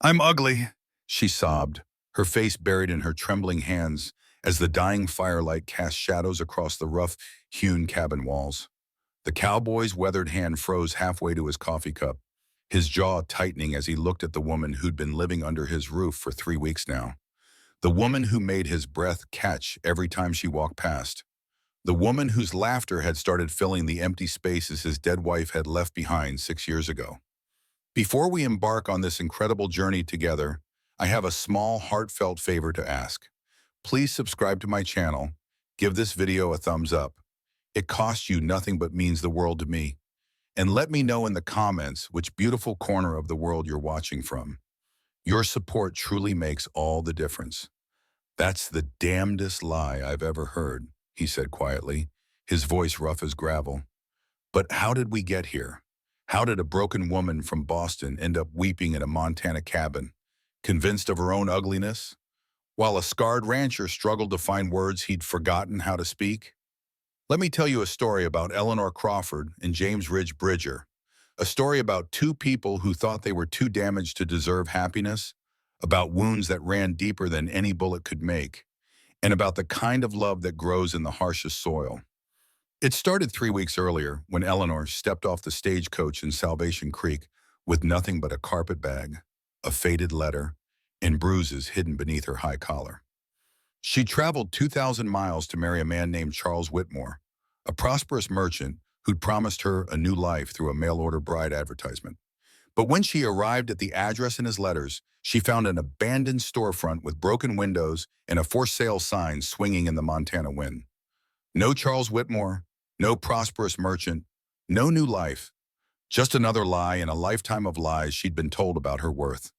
I'm ugly, she sobbed, her face buried in her trembling hands as the dying firelight cast shadows across the rough-hewn cabin walls. The cowboy's weathered hand froze halfway to his coffee cup, his jaw tightening as he looked at the woman who'd been living under his roof for 3 weeks now. The woman who made his breath catch every time she walked past. The woman whose laughter had started filling the empty spaces his dead wife had left behind 6 years ago. Before we embark on this incredible journey together, I have a small, heartfelt favor to ask. Please subscribe to my channel, give this video a thumbs up. It costs you nothing but means the world to me. And let me know in the comments which beautiful corner of the world you're watching from. Your support truly makes all the difference. That's the damnedest lie I've ever heard, he said quietly, his voice rough as gravel. But how did we get here? How did a broken woman from Boston end up weeping in a Montana cabin, convinced of her own ugliness, while a scarred rancher struggled to find words he'd forgotten how to speak? Let me tell you a story about Eleanor Crawford and James Ridge Bridger, a story about two people who thought they were too damaged to deserve happiness, about wounds that ran deeper than any bullet could make, and about the kind of love that grows in the harshest soil. It started 3 weeks earlier when Eleanor stepped off the stagecoach in Salvation Creek with nothing but a carpet bag, a faded letter, and bruises hidden beneath her high collar. She traveled 2,000 miles to marry a man named Charles Whitmore, a prosperous merchant who'd promised her a new life through a mail-order bride advertisement. But when she arrived at the address in his letters, she found an abandoned storefront with broken windows and a for sale sign swinging in the Montana wind. No Charles Whitmore, no prosperous merchant, no new life, just another lie and a lifetime of lies she'd been told about her worth.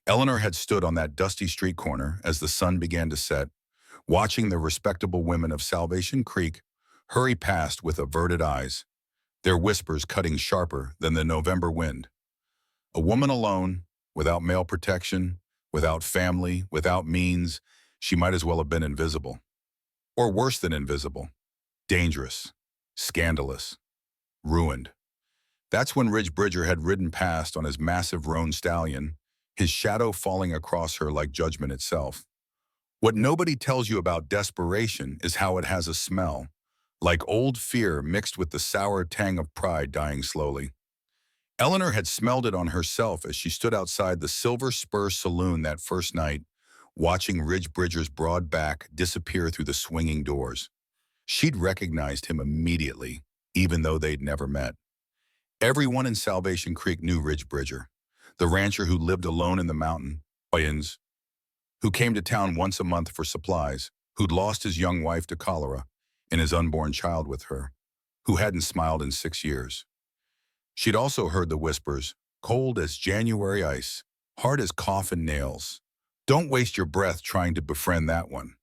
Eleanor had stood on that dusty street corner as the sun began to set, watching the respectable women of Salvation Creek hurry past with averted eyes, their whispers cutting sharper than the November wind. A woman alone, without male protection, without family, without means, she might as well have been invisible. Or worse than invisible, dangerous, scandalous, ruined. That's when Ridge Bridger had ridden past on his massive roan stallion, his shadow falling across her like judgment itself. What nobody tells you about desperation is how it has a smell, like old fear mixed with the sour tang of pride dying slowly. Eleanor had smelled it on herself as she stood outside the Silver Spur Saloon that first night, watching Ridge Bridger's broad back disappear through the swinging doors. She'd recognized him immediately, even though they'd never met. Everyone in Salvation Creek knew Ridge Bridger, the rancher who lived alone in the mountains, who came to town once a month for supplies, who'd lost his young wife to cholera and his unborn child with her, who hadn't smiled in 6 years. She'd also heard the whispers, cold as January ice, hard as coffin nails. Don't waste your breath trying to befriend that one.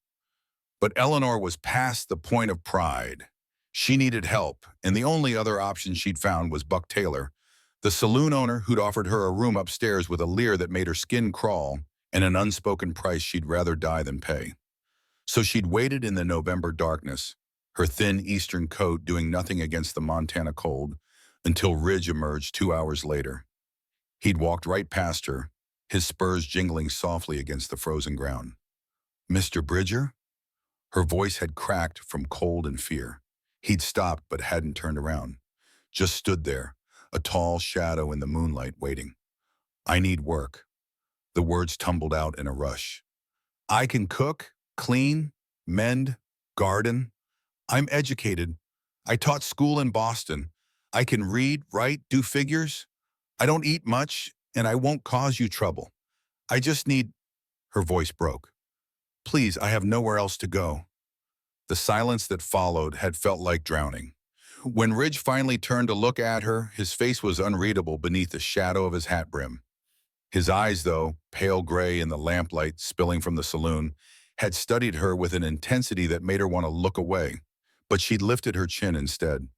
But Eleanor was past the point of pride. She needed help, and the only other option she'd found was Buck Taylor, the saloon owner who'd offered her a room upstairs with a leer that made her skin crawl and an unspoken price she'd rather die than pay. So she'd waited in the November darkness, her thin eastern coat doing nothing against the Montana cold, until Ridge emerged 2 hours later. He'd walked right past her, his spurs jingling softly against the frozen ground. "Mr. Bridger?" Her voice had cracked from cold and fear. He'd stopped but hadn't turned around, just stood there, a tall shadow in the moonlight waiting. "I need work." The words tumbled out in a rush. "I can cook, clean, mend, garden. I'm educated. I taught school in Boston. I can read, write, do figures. I don't eat much, and I won't cause you trouble. I just need—" Her voice broke. "Please, I have nowhere else to go." The silence that followed had felt like drowning. When Ridge finally turned to look at her, his face was unreadable beneath the shadow of his hat brim. His eyes, though, pale gray in the lamplight spilling from the saloon, had studied her with an intensity that made her want to look away. But she'd lifted her chin instead,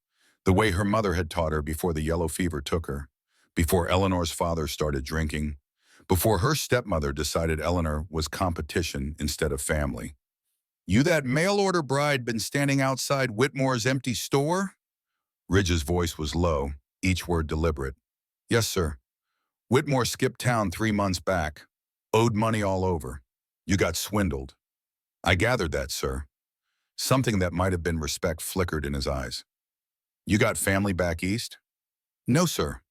the way her mother had taught her before the yellow fever took her, before Eleanor's father started drinking, before her stepmother decided Eleanor was competition instead of family. "You that mail-order bride been standing outside Whitmore's empty store?" Ridge's voice was low, each word deliberate. "Yes, sir." Whitmore skipped town 3 months back. Owed money all over. You got swindled. I gathered that, sir. Something that might have been respect flickered in his eyes. You got family back east? No, sir.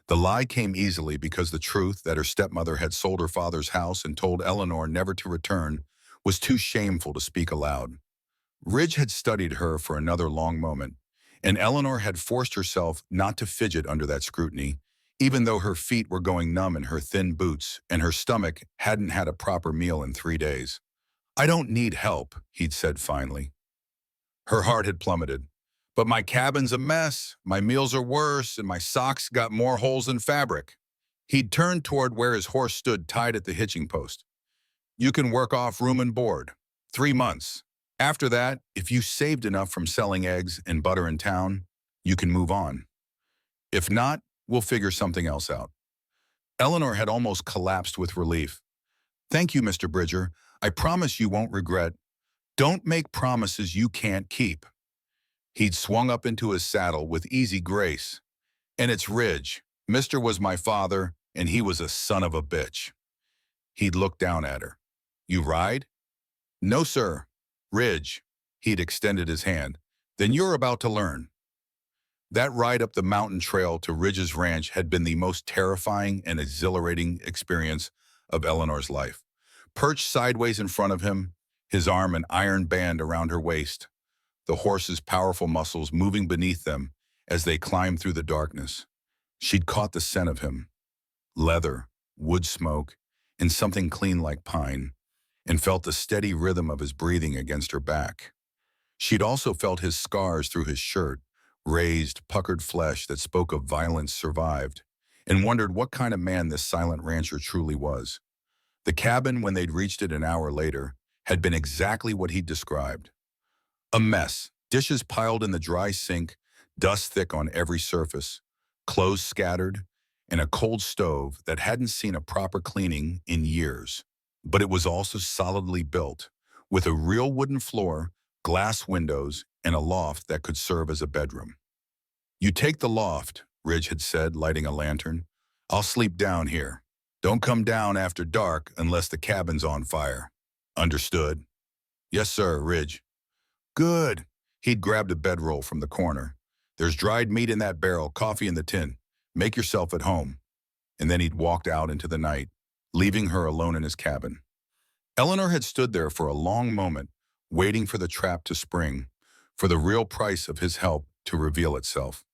The lie came easily because the truth that her stepmother had sold her father's house and told Eleanor never to return was too shameful to speak aloud. Ridge had studied her for another long moment, and Eleanor had forced herself not to fidget under that scrutiny, even though her feet were going numb in her thin boots and her stomach hadn't had a proper meal in 3 days. I don't need help, he'd said finally. Her heart had plummeted. But my cabin's a mess, my meals are worse, and my socks got more holes than fabric. He'd turned toward where his horse stood tied at the hitching post. You can work off room and board. 3 months. After that, if you saved enough from selling eggs and butter in town, you can move on. If not, we'll figure something else out. Eleanor had almost collapsed with relief. Thank you, Mr. Bridger. I promise you won't regret. Don't make promises you can't keep. He'd swung up into his saddle with easy grace. And it's Ridge. Mister was my father, and he was a son of a bitch. He'd looked down at her. You ride? No, sir. Ridge. He'd extended his hand. Then you're about to learn. That ride up the mountain trail to Ridge's ranch had been the most terrifying and exhilarating experience of Eleanor's life. Perched sideways in front of him, his arm an iron band around her waist, the horse's powerful muscles moving beneath them as they climbed through the darkness. She'd caught the scent of him, leather, wood smoke, and something clean like pine, and felt the steady rhythm of his breathing against her back. She'd also felt his scars through his shirt, raised, puckered flesh that spoke of violence survived, and wondered what kind of man this silent rancher truly was. The cabin, when they'd reached it an hour later, had been exactly what he'd described. A mess, dishes piled in the dry sink, dust thick on every surface, clothes scattered, and a cold stove that hadn't seen a proper cleaning in years. But it was also solidly built, with a real wooden floor, glass windows, and a loft that could serve as a bedroom. You take the loft, Ridge had said, lighting a lantern. I'll sleep down here. Don't come down after dark unless the cabin's on fire. Understood? Yes, sir, Ridge. Good. He'd grabbed a bedroll from the corner. There's dried meat in that barrel, coffee in the tin. Make yourself at home. And then he'd walked out into the night, leaving her alone in his cabin. Eleanor had stood there for a long moment, waiting for the trap to spring, for the real price of his help to reveal itself.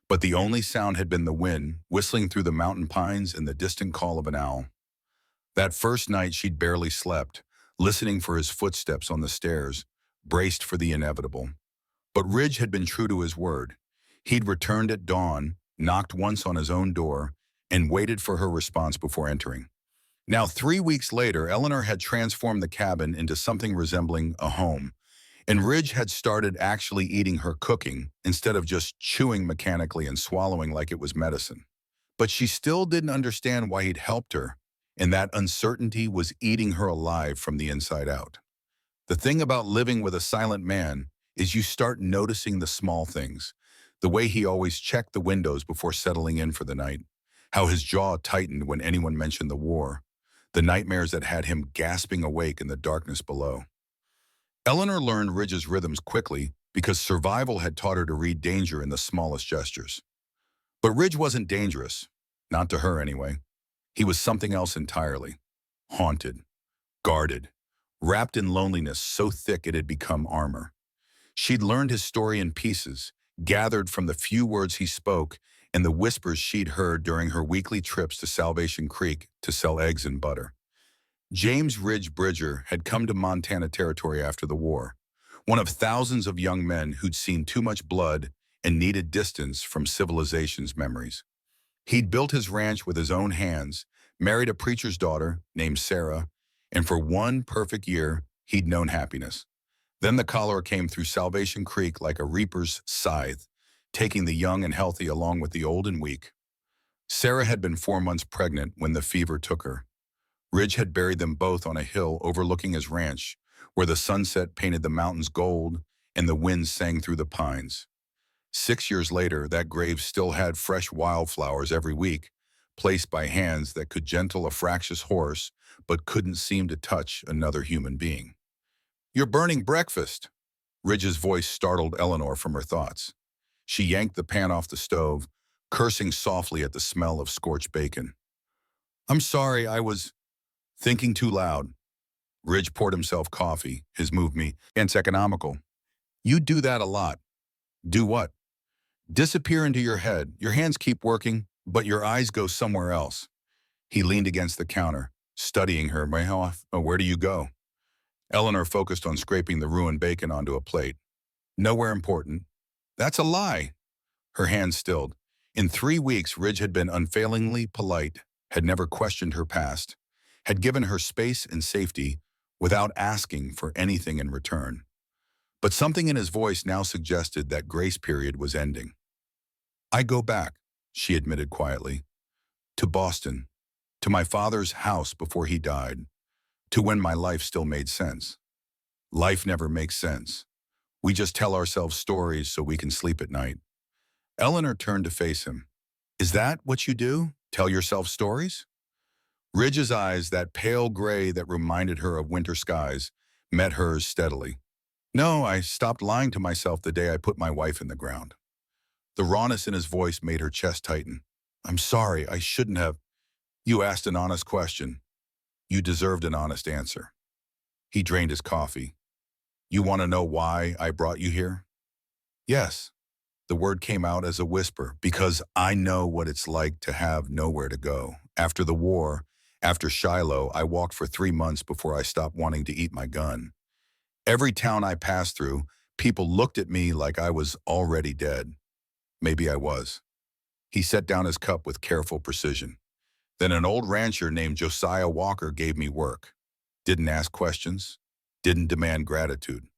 But the only sound had been the wind whistling through the mountain pines and the distant call of an owl. That first night she'd barely slept, listening for his footsteps on the stairs, braced for the inevitable. But Ridge had been true to his word. He'd returned at dawn, knocked once on his own door, and waited for her response before entering. Now, 3 weeks later, Eleanor had transformed the cabin into something resembling a home, and Ridge had started actually eating her cooking instead of just chewing mechanically and swallowing like it was medicine. But she still didn't understand why he'd helped her, and that uncertainty was eating her alive from the inside out. The thing about living with a silent man is you start noticing the small things, the way he always checked the windows before settling in for the night, how his jaw tightened when anyone mentioned the war, the nightmares that had him gasping awake in the darkness below. Eleanor learned Ridge's rhythms quickly because survival had taught her to read danger in the smallest gestures. But Ridge wasn't dangerous, not to her anyway. He was something else entirely, haunted, guarded, wrapped in loneliness so thick it had become armor. She'd learned his story in pieces, gathered from the few words he spoke and the whispers she'd heard during her weekly trips to Salvation Creek to sell eggs and butter. James Ridge Bridger had come to Montana Territory after the war, one of thousands of young men who'd seen too much blood and needed distance from civilization's memories. He'd built his ranch with his own hands, married a preacher's daughter named Sarah, and for one perfect year, he'd known happiness. Then the cholera came through Salvation Creek like a reaper's scythe, taking the young and healthy along with the old and weak. Sarah had been 4 months pregnant when the fever took her. Ridge had buried them both on a hill overlooking his ranch, where the sunset painted the mountains gold and the wind sang through the pines. 6 years later, that grave still had fresh wildflowers every week, placed by hands that could gentle a fractious horse but couldn't seem to touch another human being. "You're burning breakfast." Ridge's voice startled Eleanor from her thoughts. She yanked the pan off the stove, cursing softly at the smell of scorched bacon. "I'm sorry, I was thinking too loud." Ridge poured himself coffee, his movement against economical. "You do that a lot." "Do what?" "Disappear into your head. Your hands keep working, but your eyes go somewhere else." He leaned against the counter, studying her. Where do you go?" Eleanor focused on scraping the ruined bacon onto a plate. "Nowhere important." "That's a lie." Her hands stilled. In 3 weeks, Ridge had been unfailingly polite, had never questioned her past, had given her space and safety without asking for anything in return. But something in his voice now suggested that grace period was ending. "I go back," she admitted quietly, "to Boston, to my father's house before he died, to when my life still made sense." Life never makes sense. We just tell ourselves stories so we can sleep at night. Eleanor turned to face him. "Is that what you do? Tell yourself stories?" Ridge's eyes, that pale gray that reminded her of winter skies, met hers steadily. "No, I stopped lying to myself the day I put my wife in the ground." The rawness in his voice made her chest tighten. "I'm sorry, I shouldn't have." "You asked an honest question. You deserved an honest answer." He drained his coffee. "You want to know why I brought you here?" "Yes." The word came out as a whisper, "because I know what it's like to have nowhere to go. After the war, after Shiloh, I walked for 3 months before I stopped wanting to eat my gun. Every town I passed through, people looked at me like I was already dead. Maybe I was." He set down his cup with careful precision. "Then an old rancher named Josiah Walker gave me work. Didn't ask questions, didn't demand gratitude.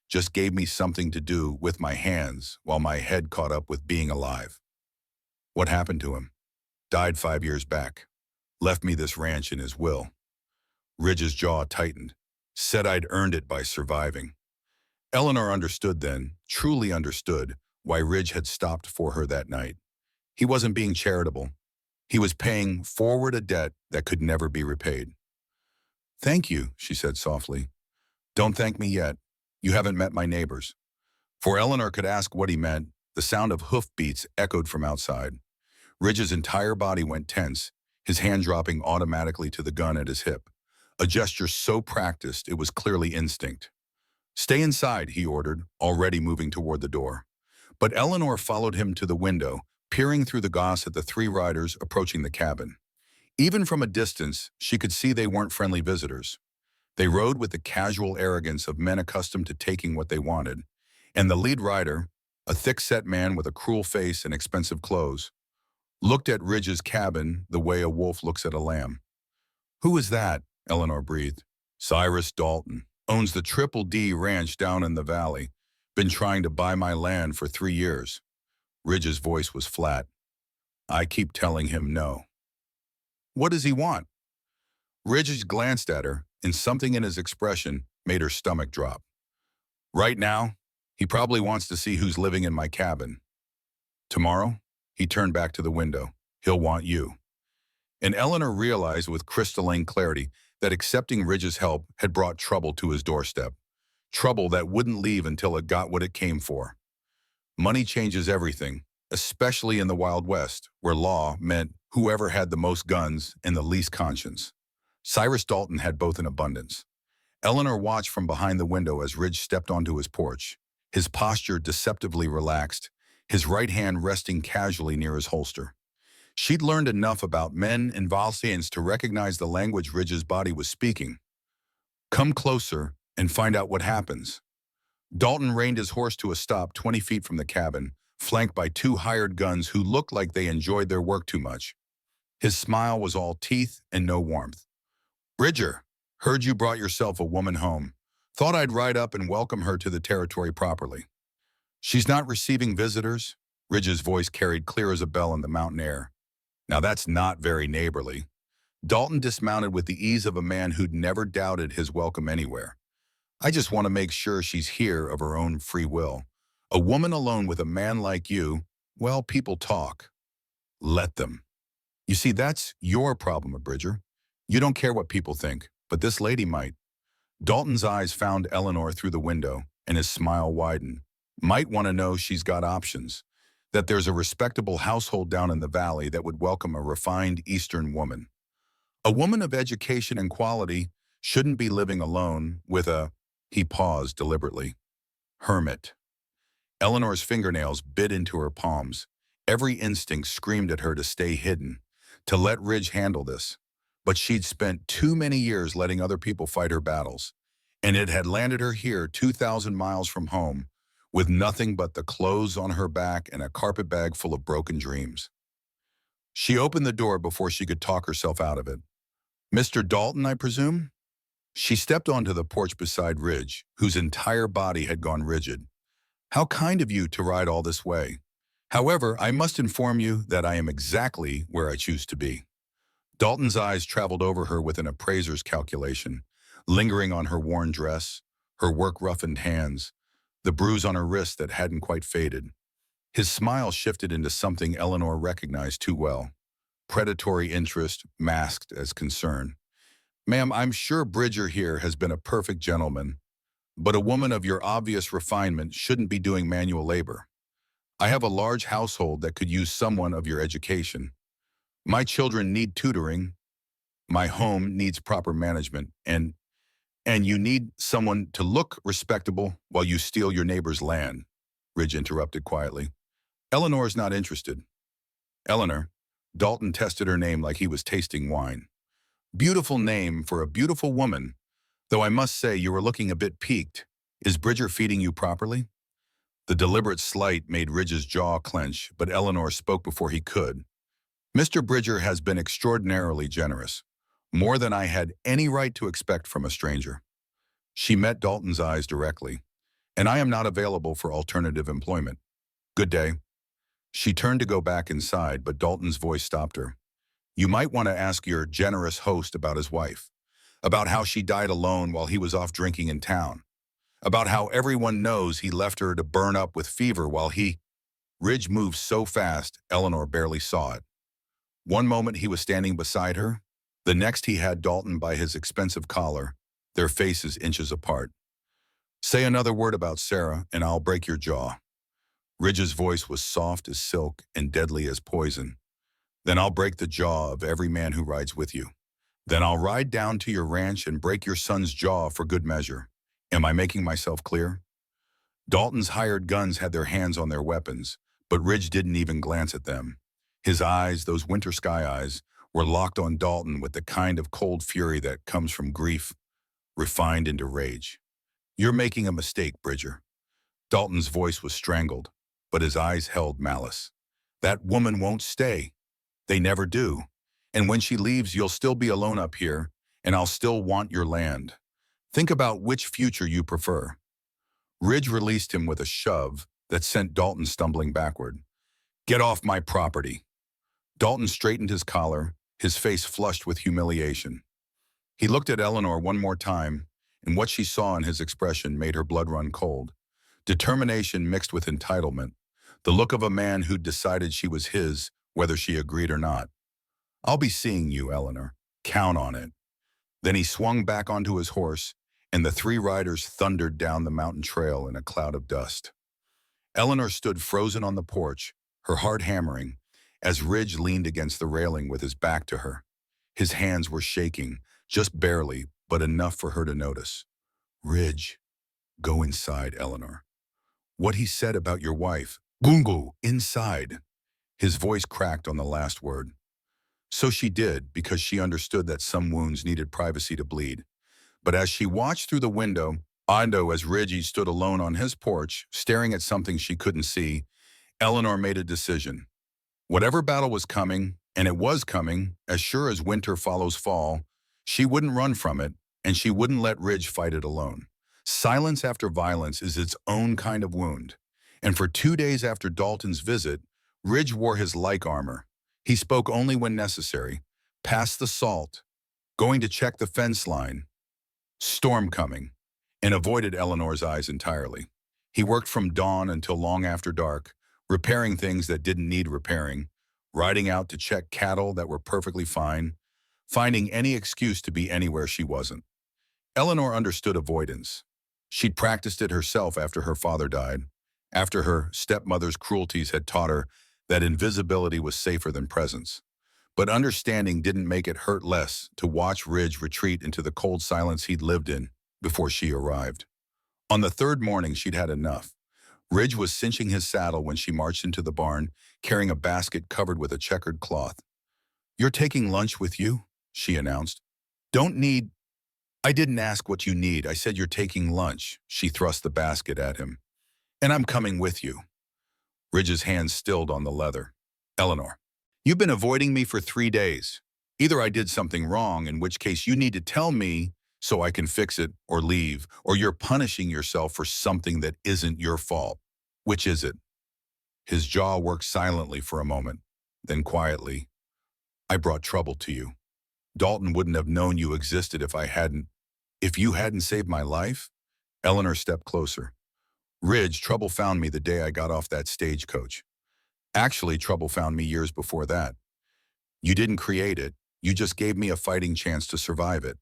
Just gave me something to do with my hands while my head caught up with being alive." "What happened to him?" "Died 5 years back. Left me this ranch in his will." Ridge's jaw tightened. "Said I'd earned it by surviving." Eleanor understood then, truly understood, why Ridge had stopped for her that night. He wasn't being charitable. He was paying forward a debt that could never be repaid. "Thank you," she said softly. "Don't thank me yet. You haven't met my neighbors." For Eleanor could ask what he meant, the sound of hoofbeats echoed from outside. Ridge's entire body went tense, his hand dropping automatically to the gun at his hip, a gesture so practiced it was clearly instinct. "Stay inside," he ordered, already moving toward the door. But Eleanor followed him to the window, peering through the glass at the 3 riders approaching the cabin. Even from a distance, she could see they weren't friendly visitors. They rode with the casual arrogance of men accustomed to taking what they wanted, and the lead rider, a thick-set man with a cruel face and expensive clothes, looked at Ridge's cabin the way a wolf looks at a lamb. "Who is that?" Eleanor breathed. "Cyrus Dalton. Owns the Triple D ranch down in the valley. Been trying to buy my land for 3 years. Ridge's voice was flat. "I keep telling him no." "What does he want?" Ridge glanced at her, and something in his expression made her stomach drop. "Right now, he probably wants to see who's living in my cabin. Tomorrow," he turned back to the window, "he'll want you." And Eleanor realized with crystalline clarity that accepting Ridge's help had brought trouble to his doorstep. Trouble that wouldn't leave until it got what it came for. Money changes everything, especially in the Wild West, where law meant whoever had the most guns and the least conscience. Cyrus Dalton had both in abundance. Eleanor watched from behind the window as Ridge stepped onto his porch, his posture deceptively relaxed, his right hand resting casually near his holster. She'd learned enough about men and Valsians to recognize the language Ridge's body was speaking. "Come closer and find out what happens." Dalton reined his horse to a stop 20 feet from the cabin, flanked by 2 hired guns who looked like they enjoyed their work too much. His smile was all teeth and no warmth. "Ridger, heard you brought yourself a woman home. Thought I'd ride up and welcome her to the territory properly." "She's not receiving visitors?" Ridge's voice carried clear as a bell in the mountain air. "Now that's not very neighborly." Dalton dismounted with the ease of a man who'd never doubted his welcome anywhere. "I just want to make sure she's here of her own free will. A woman alone with a man like you, well, people talk. Let them." You see, that's your problem, Bridger. You don't care what people think, but this lady might. Dalton's eyes found Eleanor through the window, and his smile widened. Might want to know she's got options, that there's a respectable household down in the valley that would welcome a refined Eastern woman. A woman of education and quality shouldn't be living alone with a, he paused deliberately, hermit. Eleanor's fingernails bit into her palms. Every instinct screamed at her to stay hidden, to let Ridge handle this. But she'd spent too many years letting other people fight her battles, and it had landed her here 2,000 miles from home, with nothing but the clothes on her back and a carpet bag full of broken dreams. She opened the door before she could talk herself out of it. "Mr. Dalton, I presume?" She stepped onto the porch beside Ridge, whose entire body had gone rigid. "How kind of you to ride all this way. However, I must inform you that I am exactly where I choose to be." Dalton's eyes traveled over her with an appraiser's calculation, lingering on her worn dress, her work-roughened hands, the bruise on her wrist that hadn't quite faded. His smile shifted into something Eleanor recognized too well. Predatory interest masked as concern. "Ma'am, I'm sure Bridger here has been a perfect gentleman, but a woman of your obvious refinement shouldn't be doing manual labor. I have a large household that could use someone of your education. My children need tutoring. My home needs proper management, and you need someone to look respectable while you steal your neighbor's land," Ridge interrupted quietly. "Eleanor's not interested." "Eleanor," Dalton tested her name like he was tasting wine. "Beautiful name for a beautiful woman, though I must say you were looking a bit peaked. Is Bridger feeding you properly?" The deliberate slight made Ridge's jaw clench, but Eleanor spoke before he could. "Mr. Bridger has been extraordinarily generous, more than I had any right to expect from a stranger." She met Dalton's eyes directly. "And I am not available for alternative employment. Good day." She turned to go back inside, but Dalton's voice stopped her. "You might want to ask your generous host about his wife, about how she died alone while he was off drinking in town, about how everyone knows he left her to burn up with fever while he—" Ridge moved so fast, Eleanor barely saw it. One moment he was standing beside her, the next he had Dalton by his expensive collar, their faces inches apart. "Say another word about Sarah, and I'll break your jaw." Ridge's voice was soft as silk and deadly as poison. "Then I'll break the jaw of every man who rides with you. Then I'll ride down to your ranch and break your son's jaw for good measure. Am I making myself clear?" Dalton's hired guns had their hands on their weapons, but Ridge didn't even glance at them. His eyes, those winter sky eyes, were locked on Dalton with the kind of cold fury that comes from grief, refined into rage. "You're making a mistake, Bridger." Dalton's voice was strangled, but his eyes held malice. "That woman won't stay. They never do. And when she leaves, you'll still be alone up here, and I'll still want your land. Think about which future you prefer." Ridge released him with a shove that sent Dalton stumbling backward. "Get off my property." Dalton straightened his collar, his face flushed with humiliation. He looked at Eleanor one more time, and what she saw in his expression made her blood run cold. Determination mixed with entitlement, the look of a man who'd decided she was his, whether she agreed or not. "I'll be seeing you, Eleanor. Count on it." Then he swung back onto his horse, and the three riders thundered down the mountain trail in a cloud of dust. Eleanor stood frozen on the porch, her heart hammering, as Ridge leaned against the railing with his back to her. His hands were shaking, just barely, but enough for her to notice. "Ridge, go inside, Eleanor. What he said about your wife, Gungu, inside." His voice cracked on the last word. So she did, because she understood that some wounds needed privacy to bleed. But as she watched through the window, as Ridge stood alone on his porch, staring at something she couldn't see, Eleanor made a decision. Whatever battle was coming, and it was coming, as sure as winter follows fall, she wouldn't run from it, and she wouldn't let Ridge fight it alone. Silence after violence is its own kind of wound. And for 2 days after Dalton's visit, Ridge wore his like armor. He spoke only when necessary. Past the salt, going to check the fence line, storm coming, and avoided Eleanor's eyes entirely. He worked from dawn until long after dark, repairing things that didn't need repairing, riding out to check cattle that were perfectly fine, finding any excuse to be anywhere she wasn't. Eleanor understood avoidance. She'd practiced it herself after her father died, after her stepmother's cruelties had taught her that invisibility was safer than presence. But understanding didn't make it hurt less to watch Ridge retreat into the cold silence he'd lived in before she arrived. On the third morning, she'd had enough. Ridge was cinching his saddle when she marched into the barn, carrying a basket covered with a checkered cloth. "You're taking lunch with you?" she announced. "Don't need—" "I didn't ask what you need. I said you're taking lunch." She thrust the basket at him. "And I'm coming with you." Ridge's hands stilled on the leather. "Eleanor, you've been avoiding me for 3 days. Either I did something wrong, in which case you need to tell me so I can fix it or leave, or you're punishing yourself for something that isn't your fault. Which is it?" His jaw worked silently for a moment, then quietly. "I brought trouble to you. Dalton wouldn't have known you existed if you hadn't saved my life." Eleanor stepped closer. "Ridge, trouble found me the day I got off that stagecoach. Actually, trouble found me years before that. You didn't create it. You just gave me a fighting chance to survive it.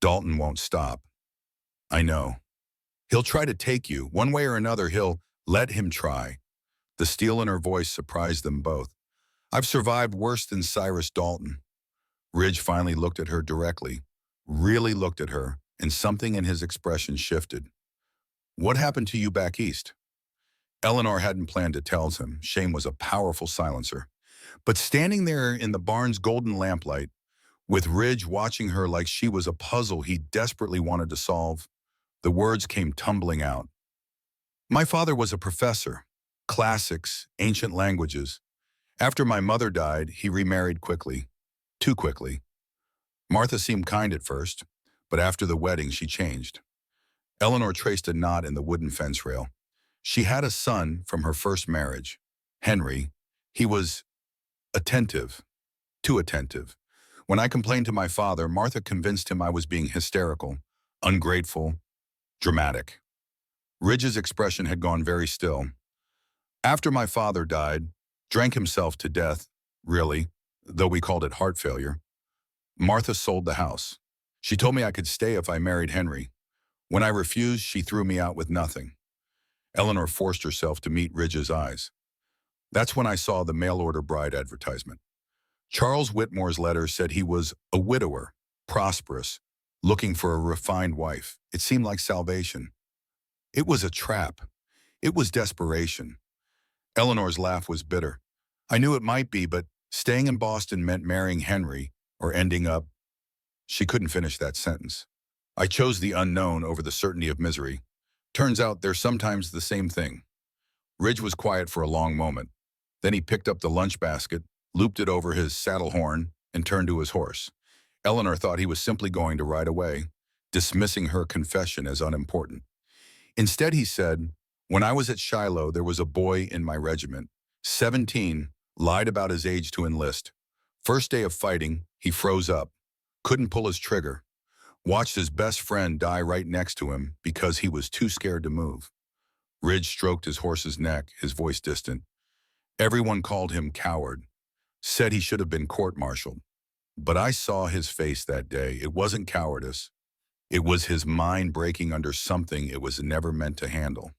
Dalton won't stop. I know. He'll try to take you. One way or another, he'll let him try." The steel in her voice surprised them both. "I've survived worse than Cyrus Dalton." Ridge finally looked at her directly, really looked at her, and something in his expression shifted. "What happened to you back east?" Eleanor hadn't planned to tell him. Shame was a powerful silencer. But standing there in the barn's golden lamplight, with Ridge watching her like she was a puzzle he desperately wanted to solve, the words came tumbling out. "My father was a professor. Classics, ancient languages. After my mother died, he remarried quickly. Too quickly. Martha seemed kind at first, but after the wedding she changed." Eleanor traced a knot in the wooden fence rail. "She had a son from her first marriage. Henry. He was attentive. Too attentive. When I complained to my father, Martha convinced him I was being hysterical, ungrateful, dramatic." Ridge's expression had gone very still. "After my father died, drank himself to death, really, though we called it heart failure, Martha sold the house. She told me I could stay if I married Henry. When I refused, she threw me out with nothing." Eleanor forced herself to meet Ridge's eyes. "That's when I saw the mail-order bride advertisement. Charles Whitmore's letter said he was a widower, prosperous, looking for a refined wife. It seemed like salvation. It was a trap. It was desperation." Eleanor's laugh was bitter. "I knew it might be, but staying in Boston meant marrying Henry, or ending up—" She couldn't finish that sentence. "I chose the unknown over the certainty of misery. Turns out they're sometimes the same thing." Ridge was quiet for a long moment. Then he picked up the lunch basket, looped it over his saddle horn, and turned to his horse. Eleanor thought he was simply going to ride away, dismissing her confession as unimportant. Instead, he said, "When I was at Shiloh, there was a boy in my regiment. 17, lied about his age to enlist. First day of fighting, he froze up. Couldn't pull his trigger. Watched his best friend die right next to him because he was too scared to move." Ridge stroked his horse's neck, his voice distant. "Everyone called him coward. Said he should have been court-martialed. But I saw his face that day. It wasn't cowardice. It was his mind breaking under something it was never meant to handle."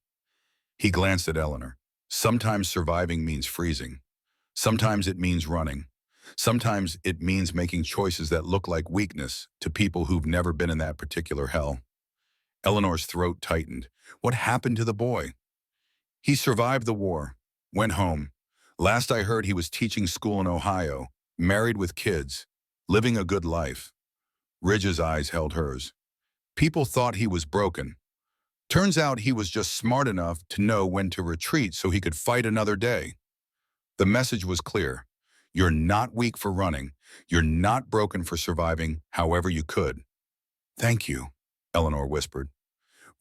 He glanced at Eleanor. "Sometimes surviving means freezing. Sometimes it means running. Sometimes it means making choices that look like weakness to people who've never been in that particular hell." Eleanor's throat tightened. "What happened to the boy?" "He survived the war. Went home. Last I heard, he was teaching school in Ohio, married with kids, living a good life." Ridge's eyes held hers. "People thought he was broken. Turns out he was just smart enough to know when to retreat so he could fight another day." The message was clear. You're not weak for running. You're not broken for surviving however you could. "Thank you," Eleanor whispered.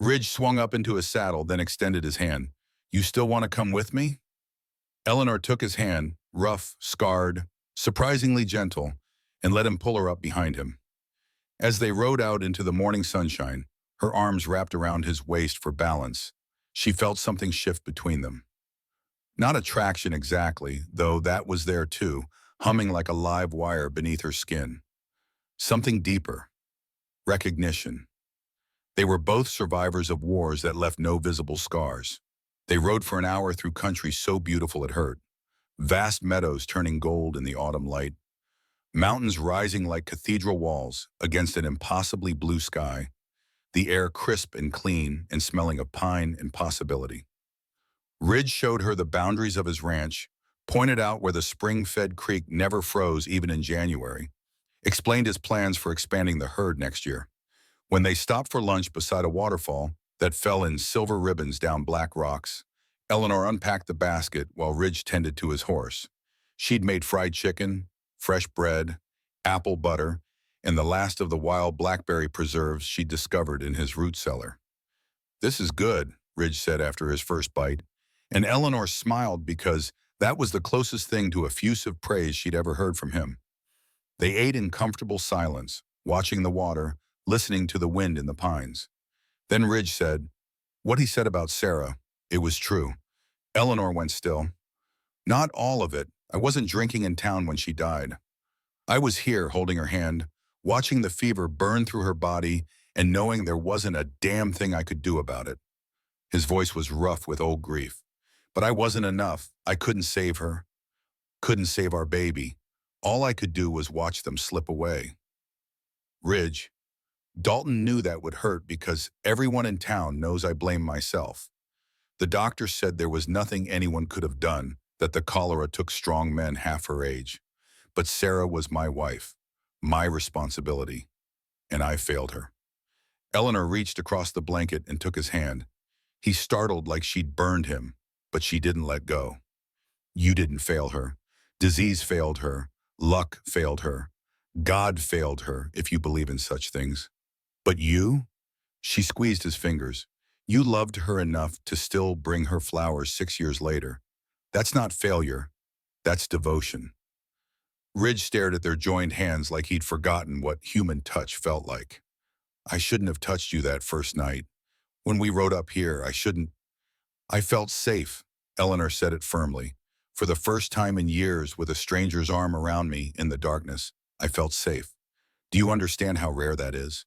Ridge swung up into his saddle, then extended his hand. "You still want to come with me?" Eleanor took his hand, rough, scarred, surprisingly gentle, and let him pull her up behind him. As they rode out into the morning sunshine, her arms wrapped around his waist for balance, she felt something shift between them. Not attraction exactly, though that was there too, humming like a live wire beneath her skin. Something deeper. Recognition. They were both survivors of wars that left no visible scars. They rode for an hour through country so beautiful it hurt. Vast meadows turning gold in the autumn light. Mountains rising like cathedral walls against an impossibly blue sky. The air crisp and clean and smelling of pine and possibility. Ridge showed her the boundaries of his ranch, pointed out where the spring-fed creek never froze even in January, explained his plans for expanding the herd next year. When they stopped for lunch beside a waterfall that fell in silver ribbons down black rocks, Eleanor unpacked the basket while Ridge tended to his horse. She'd made fried chicken, fresh bread, apple butter, and the last of the wild blackberry preserves she'd discovered in his root cellar. "This is good," Ridge said after his first bite, and Eleanor smiled because that was the closest thing to effusive praise she'd ever heard from him. They ate in comfortable silence, watching the water, listening to the wind in the pines. Then Ridge said, "What he said about Sarah, it was true." Eleanor went still. "Not all of it. I wasn't drinking in town when she died. I was here holding her hand, watching the fever burn through her body and knowing there wasn't a damn thing I could do about it." His voice was rough with old grief. "But I wasn't enough. I couldn't save her. Couldn't save our baby. All I could do was watch them slip away." Ridge. Dalton knew that would hurt because everyone in town knows I blame myself. The doctor said there was nothing anyone could have done, that the cholera took strong men half her age. But Sarah was my wife, my responsibility, and I failed her. Eleanor reached across the blanket and took his hand. He startled like she'd burned him, but she didn't let go. "You didn't fail her. Disease failed her. Luck failed her. God failed her, if you believe in such things. But you?" She squeezed his fingers. "You loved her enough to still bring her flowers 6 years later. That's not failure. That's devotion." Ridge stared at their joined hands like he'd forgotten what human touch felt like. "I shouldn't have touched you that first night. When we rode up here, I shouldn't." "I felt safe," Eleanor said it firmly. "For the first time in years, with a stranger's arm around me in the darkness, I felt safe. Do you understand how rare that is?"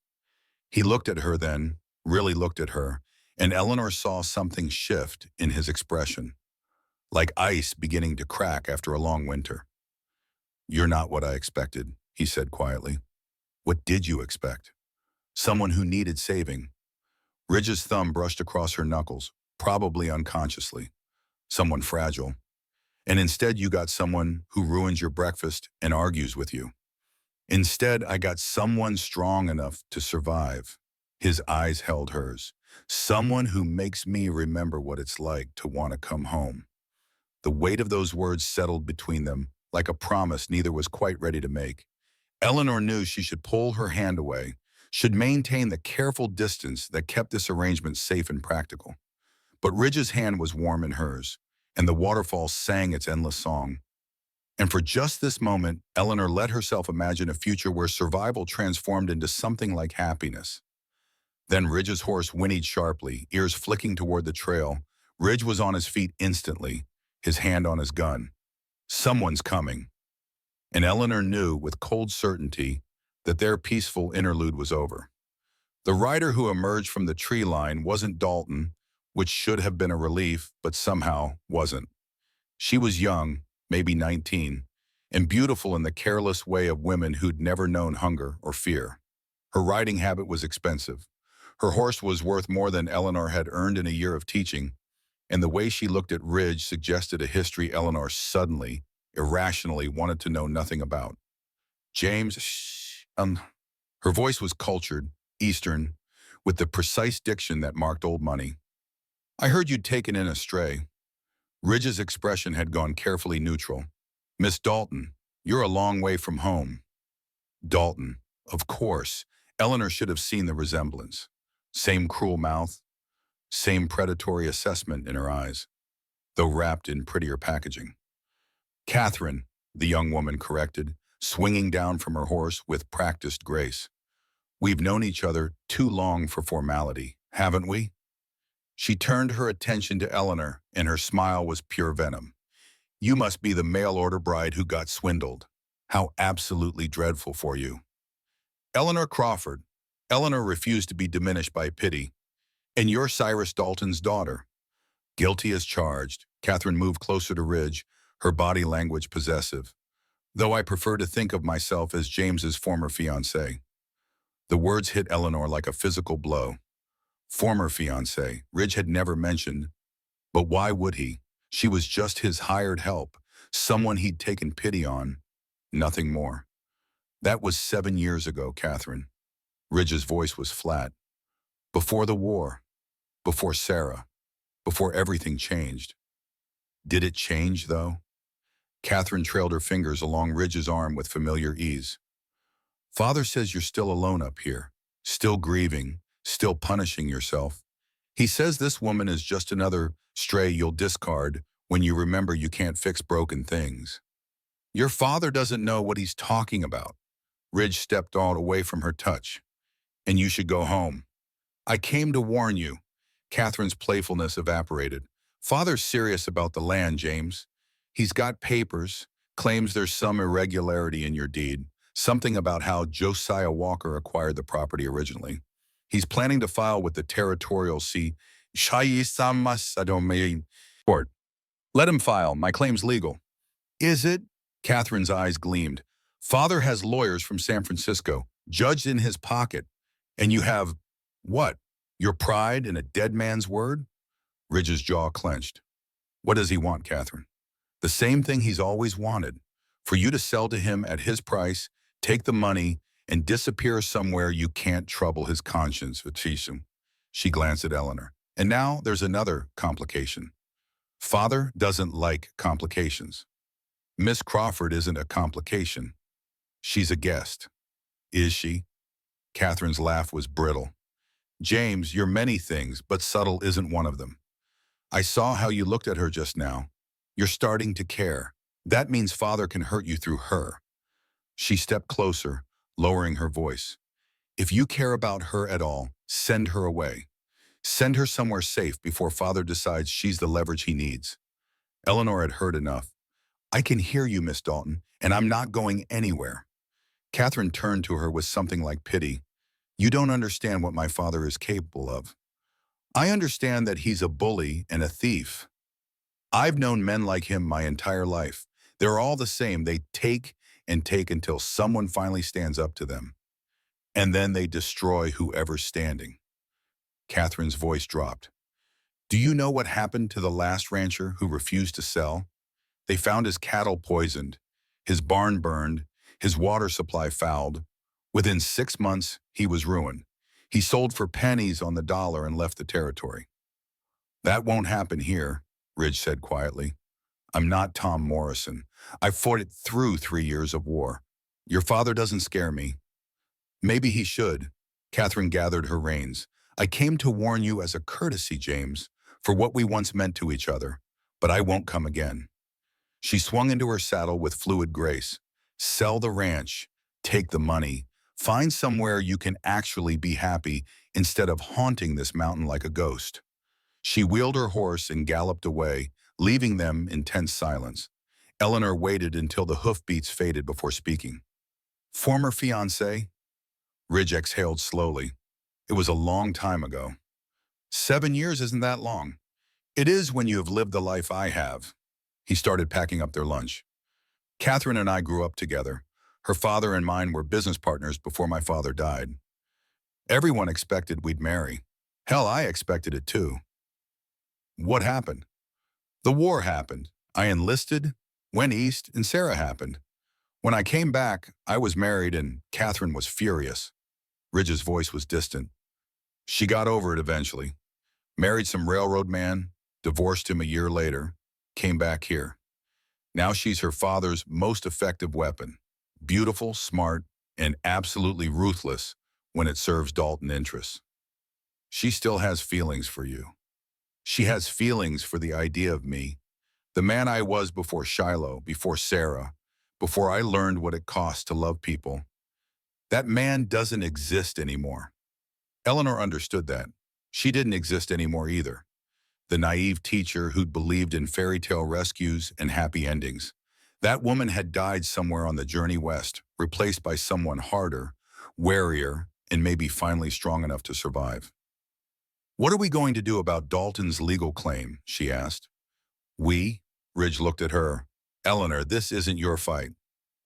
He looked at her then, really looked at her, and Eleanor saw something shift in his expression, like ice beginning to crack after a long winter. "You're not what I expected," he said quietly. "What did you expect?" "Someone who needed saving." Ridge's thumb brushed across her knuckles, probably unconsciously. "Someone fragile. And instead you got someone who ruins your breakfast and argues with you. Instead, I got someone strong enough to survive." His eyes held hers. "Someone who makes me remember what it's like to want to come home." The weight of those words settled between them, like a promise neither was quite ready to make. Eleanor knew she should pull her hand away, should maintain the careful distance that kept this arrangement safe and practical. But Ridge's hand was warm in hers, and the waterfall sang its endless song. And for just this moment, Eleanor let herself imagine a future where survival transformed into something like happiness. Then Ridge's horse whinnied sharply, ears flicking toward the trail. Ridge was on his feet instantly, his hand on his gun. Someone's coming. And Eleanor knew with cold certainty that their peaceful interlude was over. The rider who emerged from the tree line wasn't Dalton, which should have been a relief, but somehow wasn't. She was young, maybe 19, and beautiful in the careless way of women who'd never known hunger or fear. Her riding habit was expensive. Her horse was worth more than Eleanor had earned in a year of teaching, and the way she looked at Ridge suggested a history Eleanor suddenly, irrationally wanted to know nothing about. "James, her voice was cultured, Eastern, with the precise diction that marked old money. "I heard you'd taken in a stray." Ridge's expression had gone carefully neutral. "Miss Dalton, you're a long way from home." Dalton, of course. Eleanor should have seen the resemblance. Same cruel mouth, same predatory assessment in her eyes, though wrapped in prettier packaging. "Catherine," the young woman corrected, swinging down from her horse with practiced grace. "We've known each other too long for formality, haven't we?" She turned her attention to Eleanor, and her smile was pure venom. You must be the mail-order bride who got swindled. How absolutely dreadful for you. Eleanor Crawford. Eleanor refused to be diminished by pity. And you're Cyrus Dalton's daughter. Guilty as charged. Catherine moved closer to Ridge, her body language possessive. Though I prefer to think of myself as James's former fiancé. The words hit Eleanor like a physical blow. Former fiancé. Ridge had never mentioned. But why would he? She was just his hired help, someone he'd taken pity on. Nothing more. That was 7 years ago, Catherine. Ridge's voice was flat. Before the war. Before Sarah. Before everything changed. Did it change, though? Catherine trailed her fingers along Ridge's arm with familiar ease. Father says you're still alone up here, still grieving, still punishing yourself. He says this woman is just another stray you'll discard when you remember you can't fix broken things. Your father doesn't know what he's talking about. Ridge stepped all away from her touch. And you should go home. I came to warn you. Catherine's playfulness evaporated. Father's serious about the land, James. He's got papers, claims there's some irregularity in your deed, something about how Josiah Walker acquired the property originally. He's planning to file with the territorial court. Let him file. My claim's legal. Is it? Catherine's eyes gleamed. Father has lawyers from San Francisco, judged in his pocket. And you have, what? Your pride in a dead man's word? Ridge's jaw clenched. What does he want, Catherine? The same thing he's always wanted. For you to sell to him at his price, take the money, and disappear somewhere you can't trouble his conscience, Vatisum. She glanced at Eleanor. And now there's another complication. Father doesn't like complications. Miss Crawford isn't a complication. She's a guest. Is she? Catherine's laugh was brittle. James, you're many things, but subtle isn't one of them. I saw how you looked at her just now. You're starting to care. That means Father can hurt you through her. She stepped closer, lowering her voice. If you care about her at all, send her away. Send her somewhere safe before Father decides she's the leverage he needs. Eleanor had heard enough. I can hear you, Miss Dalton, and I'm not going anywhere. Catherine turned to her with something like pity. You don't understand what my father is capable of. I understand that he's a bully and a thief. I've known men like him my entire life. They're all the same. They take and take until someone finally stands up to them. And then they destroy whoever's standing. Catherine's voice dropped. Do you know what happened to the last rancher who refused to sell? They found his cattle poisoned, his barn burned, his water supply fouled. Within 6 months, he was ruined. He sold for pennies on the dollar and left the territory. That won't happen here, Ridge said quietly. I'm not Tom Morrison. I fought it through 3 years of war. Your father doesn't scare me. Maybe he should. Catherine gathered her reins. I came to warn you as a courtesy, James, for what we once meant to each other, but I won't come again. She swung into her saddle with fluid grace. Sell the ranch. Take the money. Find somewhere you can actually be happy instead of haunting this mountain like a ghost. She wheeled her horse and galloped away, leaving them in tense silence. Eleanor waited until the hoofbeats faded before speaking. Former fiancé? Ridge exhaled slowly. It was a long time ago. 7 years isn't that long. It is when you have lived the life I have. He started packing up their lunch. Catherine and I grew up together. Her father and mine were business partners before my father died. Everyone expected we'd marry. Hell, I expected it too. What happened? The war happened. I enlisted, went east, and Sarah happened. When I came back, I was married and Catherine was furious. Ridge's voice was distant. She got over it eventually. Married some railroad man, divorced him a year later, came back here. Now she's her father's most effective weapon. Beautiful, smart, and absolutely ruthless when it serves Dalton interests. She still has feelings for you. She has feelings for the idea of me, the man I was before Shiloh, before Sarah, before I learned what it costs to love people. That man doesn't exist anymore. Eleanor understood that. She didn't exist anymore either. the naive teacher who'd believed in fairy tale rescues and happy endings. That woman had died somewhere on the journey west, replaced by someone harder, warier, and maybe finally strong enough to survive. "What are we going to do about Dalton's legal claim?" she asked. "We?" Ridge looked at her. "Eleanor, this isn't your fight."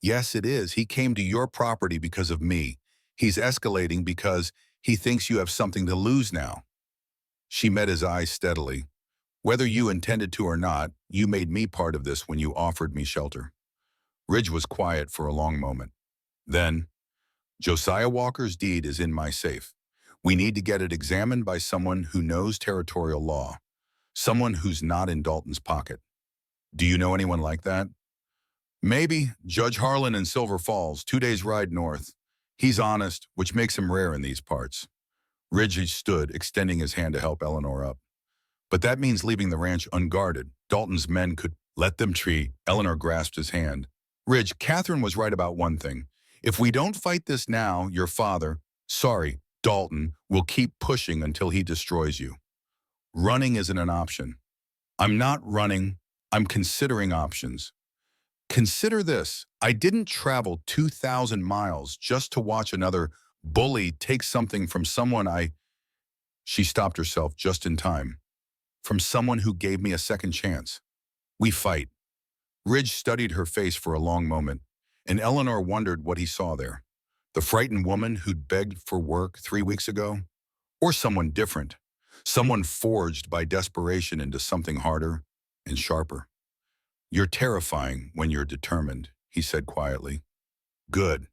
"Yes, it is. He came to your property because of me. He's escalating because he thinks you have something to lose now." She met his eyes steadily. "Whether you intended to or not, you made me part of this when you offered me shelter." Ridge was quiet for a long moment. Then, "Josiah Walker's deed is in my safe. We need to get it examined by someone who knows territorial law, someone who's not in Dalton's pocket. Do you know anyone like that?" "Maybe. Judge Harlan in Silver Falls, 2 days' ride north. He's honest, which makes him rare in these parts." Ridge stood, extending his hand to help Eleanor up. "But that means leaving the ranch unguarded. Dalton's men could let them treat." Eleanor grasped his hand. "Ridge, Catherine was right about one thing. If we don't fight this now, your father, sorry, Dalton, will keep pushing until he destroys you. Running isn't an option." "I'm not running. I'm considering options." "Consider this. I didn't travel 2,000 miles just to watch another bully take something from someone I—" She stopped herself just in time. "From someone who gave me a second chance. We fight." Ridge studied her face for a long moment, and Eleanor wondered what he saw there. The frightened woman who'd begged for work 3 weeks ago? Or someone different, someone forged by desperation into something harder and sharper. "You're terrifying when you're determined," he said quietly. "Good.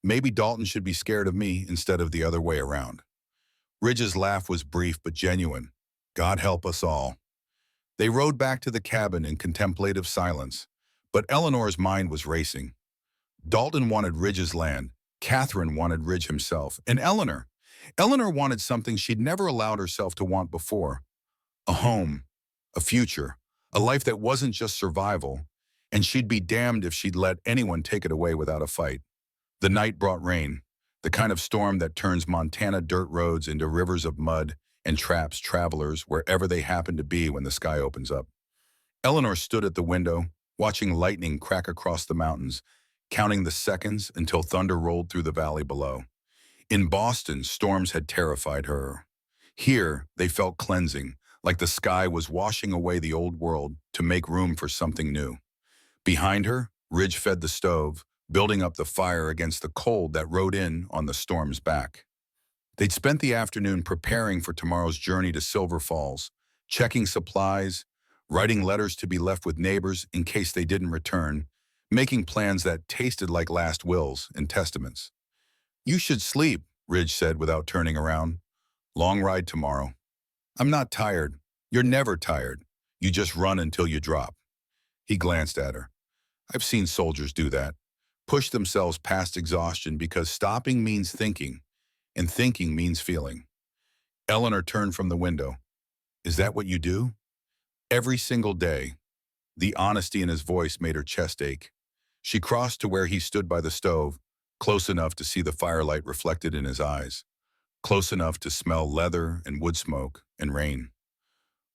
Maybe Dalton should be scared of me instead of the other way around." Ridge's laugh was brief but genuine. "God help us all." They rode back to the cabin in contemplative silence, but Eleanor's mind was racing. Dalton wanted Ridge's land, Catherine wanted Ridge himself, and Eleanor wanted something she'd never allowed herself to want before. A home, a future, a life that wasn't just survival, and she'd be damned if she'd let anyone take it away without a fight. The night brought rain, the kind of storm that turns Montana dirt roads into rivers of mud and traps travelers wherever they happen to be when the sky opens up. Eleanor stood at the window, watching lightning crack across the mountains, counting the seconds until thunder rolled through the valley below. In Boston, storms had terrified her. Here, they felt cleansing, like the sky was washing away the old world to make room for something new. Behind her, Ridge fed the stove, building up the fire against the cold that rode in on the storm's back. They'd spent the afternoon preparing for tomorrow's journey to Silver Falls, checking supplies, writing letters to be left with neighbors in case they didn't return, making plans that tasted like last wills and testaments. "You should sleep," Ridge said without turning around. "Long ride tomorrow." "I'm not tired." "You're never tired. You just run until you drop." He glanced at her. "I've seen soldiers do that. Push themselves past exhaustion because stopping means thinking, and thinking means feeling." Eleanor turned from the window. "Is that what you do?" "Every single day." The honesty in his voice made her chest ache. She crossed to where he stood by the stove, close enough to see the firelight reflected in his eyes, close enough to smell leather and wood smoke and rain.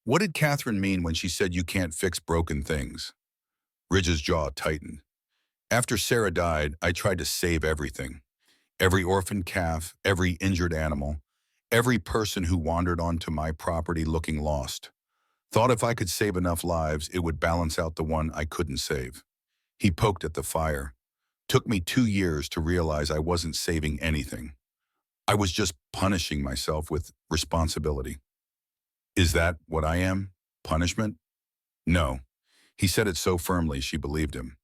"What did Catherine mean when she said you can't fix broken things?" Ridge's jaw tightened. "After Sarah died, I tried to save everything. Every orphaned calf, every injured animal, every person who wandered onto my property looking lost. Thought if I could save enough lives, it would balance out the one I couldn't save." He poked at the fire. "Took me 2 years to realize I wasn't saving anything. I was just punishing myself with responsibility." "Is that what I am? Punishment?" "No." He said it so firmly she believed him.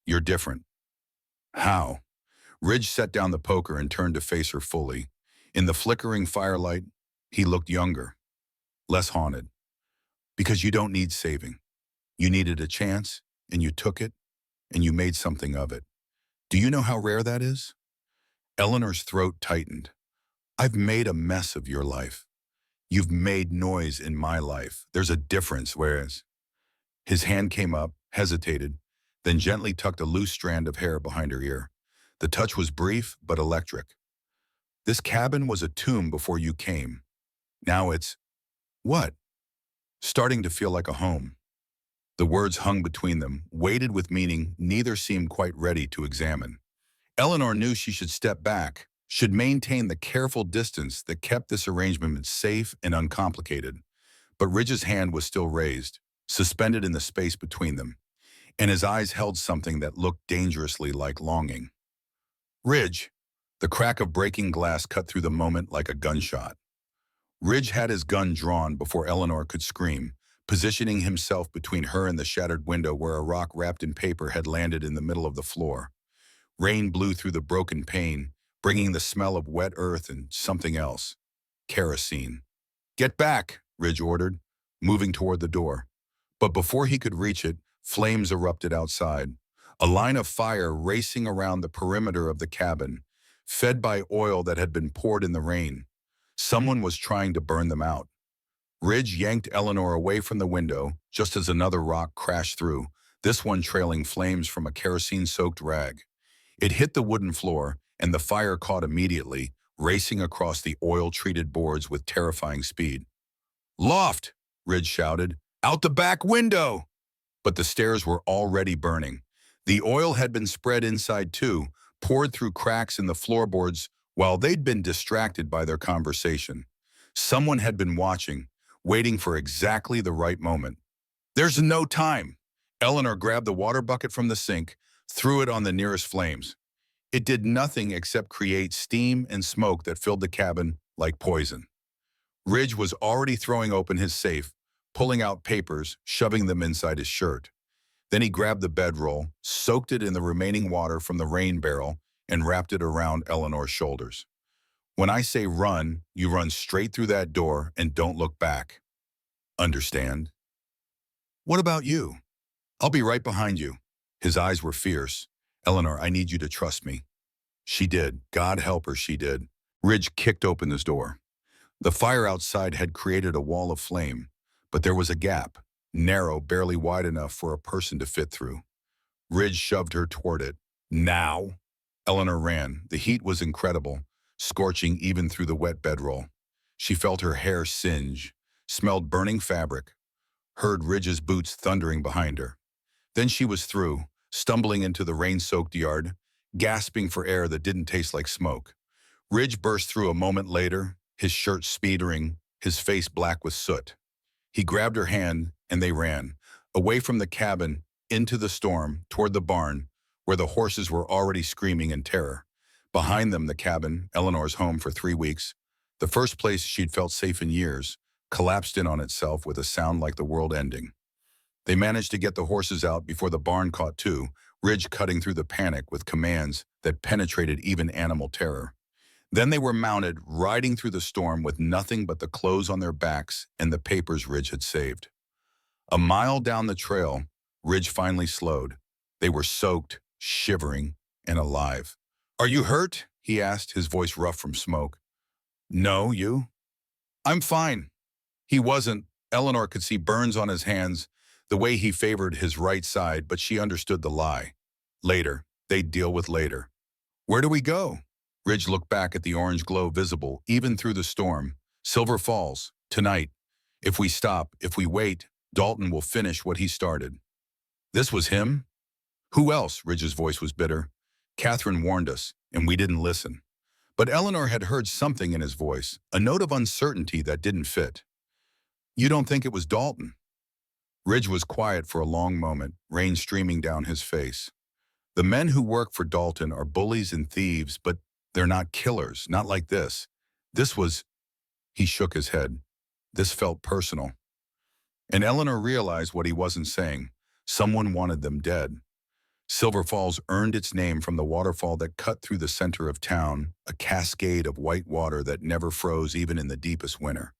"You're different." "How?" Ridge set down the poker and turned to face her fully. In the flickering firelight, he looked younger, less haunted. "Because you don't need saving. You needed a chance, and you took it, and you made something of it. Do you know how rare that is?" Eleanor's throat tightened. "I've made a mess of your life. You've made noise in my life. There's a difference, whereas—" His hand came up, hesitated, then gently tucked a loose strand of hair behind her ear. The touch was brief but electric. "This cabin was a tomb before you came. Now it's—" "What?" starting to feel like a home. The words hung between them, weighted with meaning neither seemed quite ready to examine. Eleanor knew she should step back, should maintain the careful distance that kept this arrangement safe and uncomplicated. But Ridge's hand was still raised, suspended in the space between them, and his eyes held something that looked dangerously like longing. Ridge! The crack of breaking glass cut through the moment like a gunshot. Ridge had his gun drawn before Eleanor could scream, positioning himself between her and the shattered window where a rock wrapped in paper had landed in the middle of the floor. Rain blew through the broken pane, bringing the smell of wet earth and something else. Kerosene. "Get back," Ridge ordered, moving toward the door. But before he could reach it, flames erupted outside, a line of fire racing around the perimeter of the cabin, fed by oil that had been poured in the rain. Someone was trying to burn them out. Ridge yanked Eleanor away from the window just as another rock crashed through, this one trailing flames from a kerosene-soaked rag. It hit the wooden floor, and the fire caught immediately, racing across the oil-treated boards with terrifying speed. "Loft!" Ridge shouted. "Out the back window!" But the stairs were already burning. The oil had been spread inside too, poured through cracks in the floorboards while they'd been distracted by their conversation. Someone had been watching, waiting for exactly the right moment. "There's no time!" Eleanor grabbed the water bucket from the sink, threw it on the nearest flames. It did nothing except create steam and smoke that filled the cabin like poison. Ridge was already throwing open his safe, pulling out papers, shoving them inside his shirt. Then he grabbed the bedroll, soaked it in the remaining water from the rain barrel, and wrapped it around Eleanor's shoulders. "When I say run, you run straight through that door and don't look back. Understand?" "What about you?" "I'll be right behind you." His eyes were fierce. "Eleanor, I need you to trust me." She did. God help her, she did. Ridge kicked open his door. The fire outside had created a wall of flame, but there was a gap, narrow, barely wide enough for a person to fit through. Ridge shoved her toward it. "Now!" Eleanor ran. The heat was incredible, scorching even through the wet bedroll. She felt her hair singe, smelled burning fabric, heard Ridge's boots thundering behind her. Then she was through, stumbling into the rain-soaked yard, gasping for air that didn't taste like smoke. Ridge burst through a moment later, his shirt speedering, his face black with soot. He grabbed her hand, and they ran, away from the cabin, into the storm, toward the barn, where the horses were already screaming in terror. Behind them, the cabin, Eleanor's home for 3 weeks, the first place she'd felt safe in years, collapsed in on itself with a sound like the world ending. They managed to get the horses out before the barn caught too, Ridge cutting through the panic with commands that penetrated even animal terror. Then they were mounted, riding through the storm with nothing but the clothes on their backs and the papers Ridge had saved. A mile down the trail, Ridge finally slowed. They were soaked, shivering, and alive. "Are you hurt?" he asked, his voice rough from smoke. "No, you?" "I'm fine." He wasn't. Eleanor could see burns on his hands, the way he favored his right side, but she understood the lie. Later. They'd deal with later. "Where do we go?" Ridge looked back at the orange glow visible, even through the storm. "Silver Falls. Tonight. If we stop, if we wait, Dalton will finish what he started." This was him? Who else? Ridge's voice was bitter. "Catherine warned us, and we didn't listen." But Eleanor had heard something in his voice, a note of uncertainty that didn't fit. "You don't think it was Dalton?" Ridge was quiet for a long moment, rain streaming down his face. "The men who work for Dalton are bullies and thieves, but they're not killers, not like this. This was..." He shook his head. This felt personal. And Eleanor realized what he wasn't saying. Someone wanted them dead. Silver Falls earned its name from the waterfall that cut through the center of town, a cascade of white water that never froze even in the deepest winter.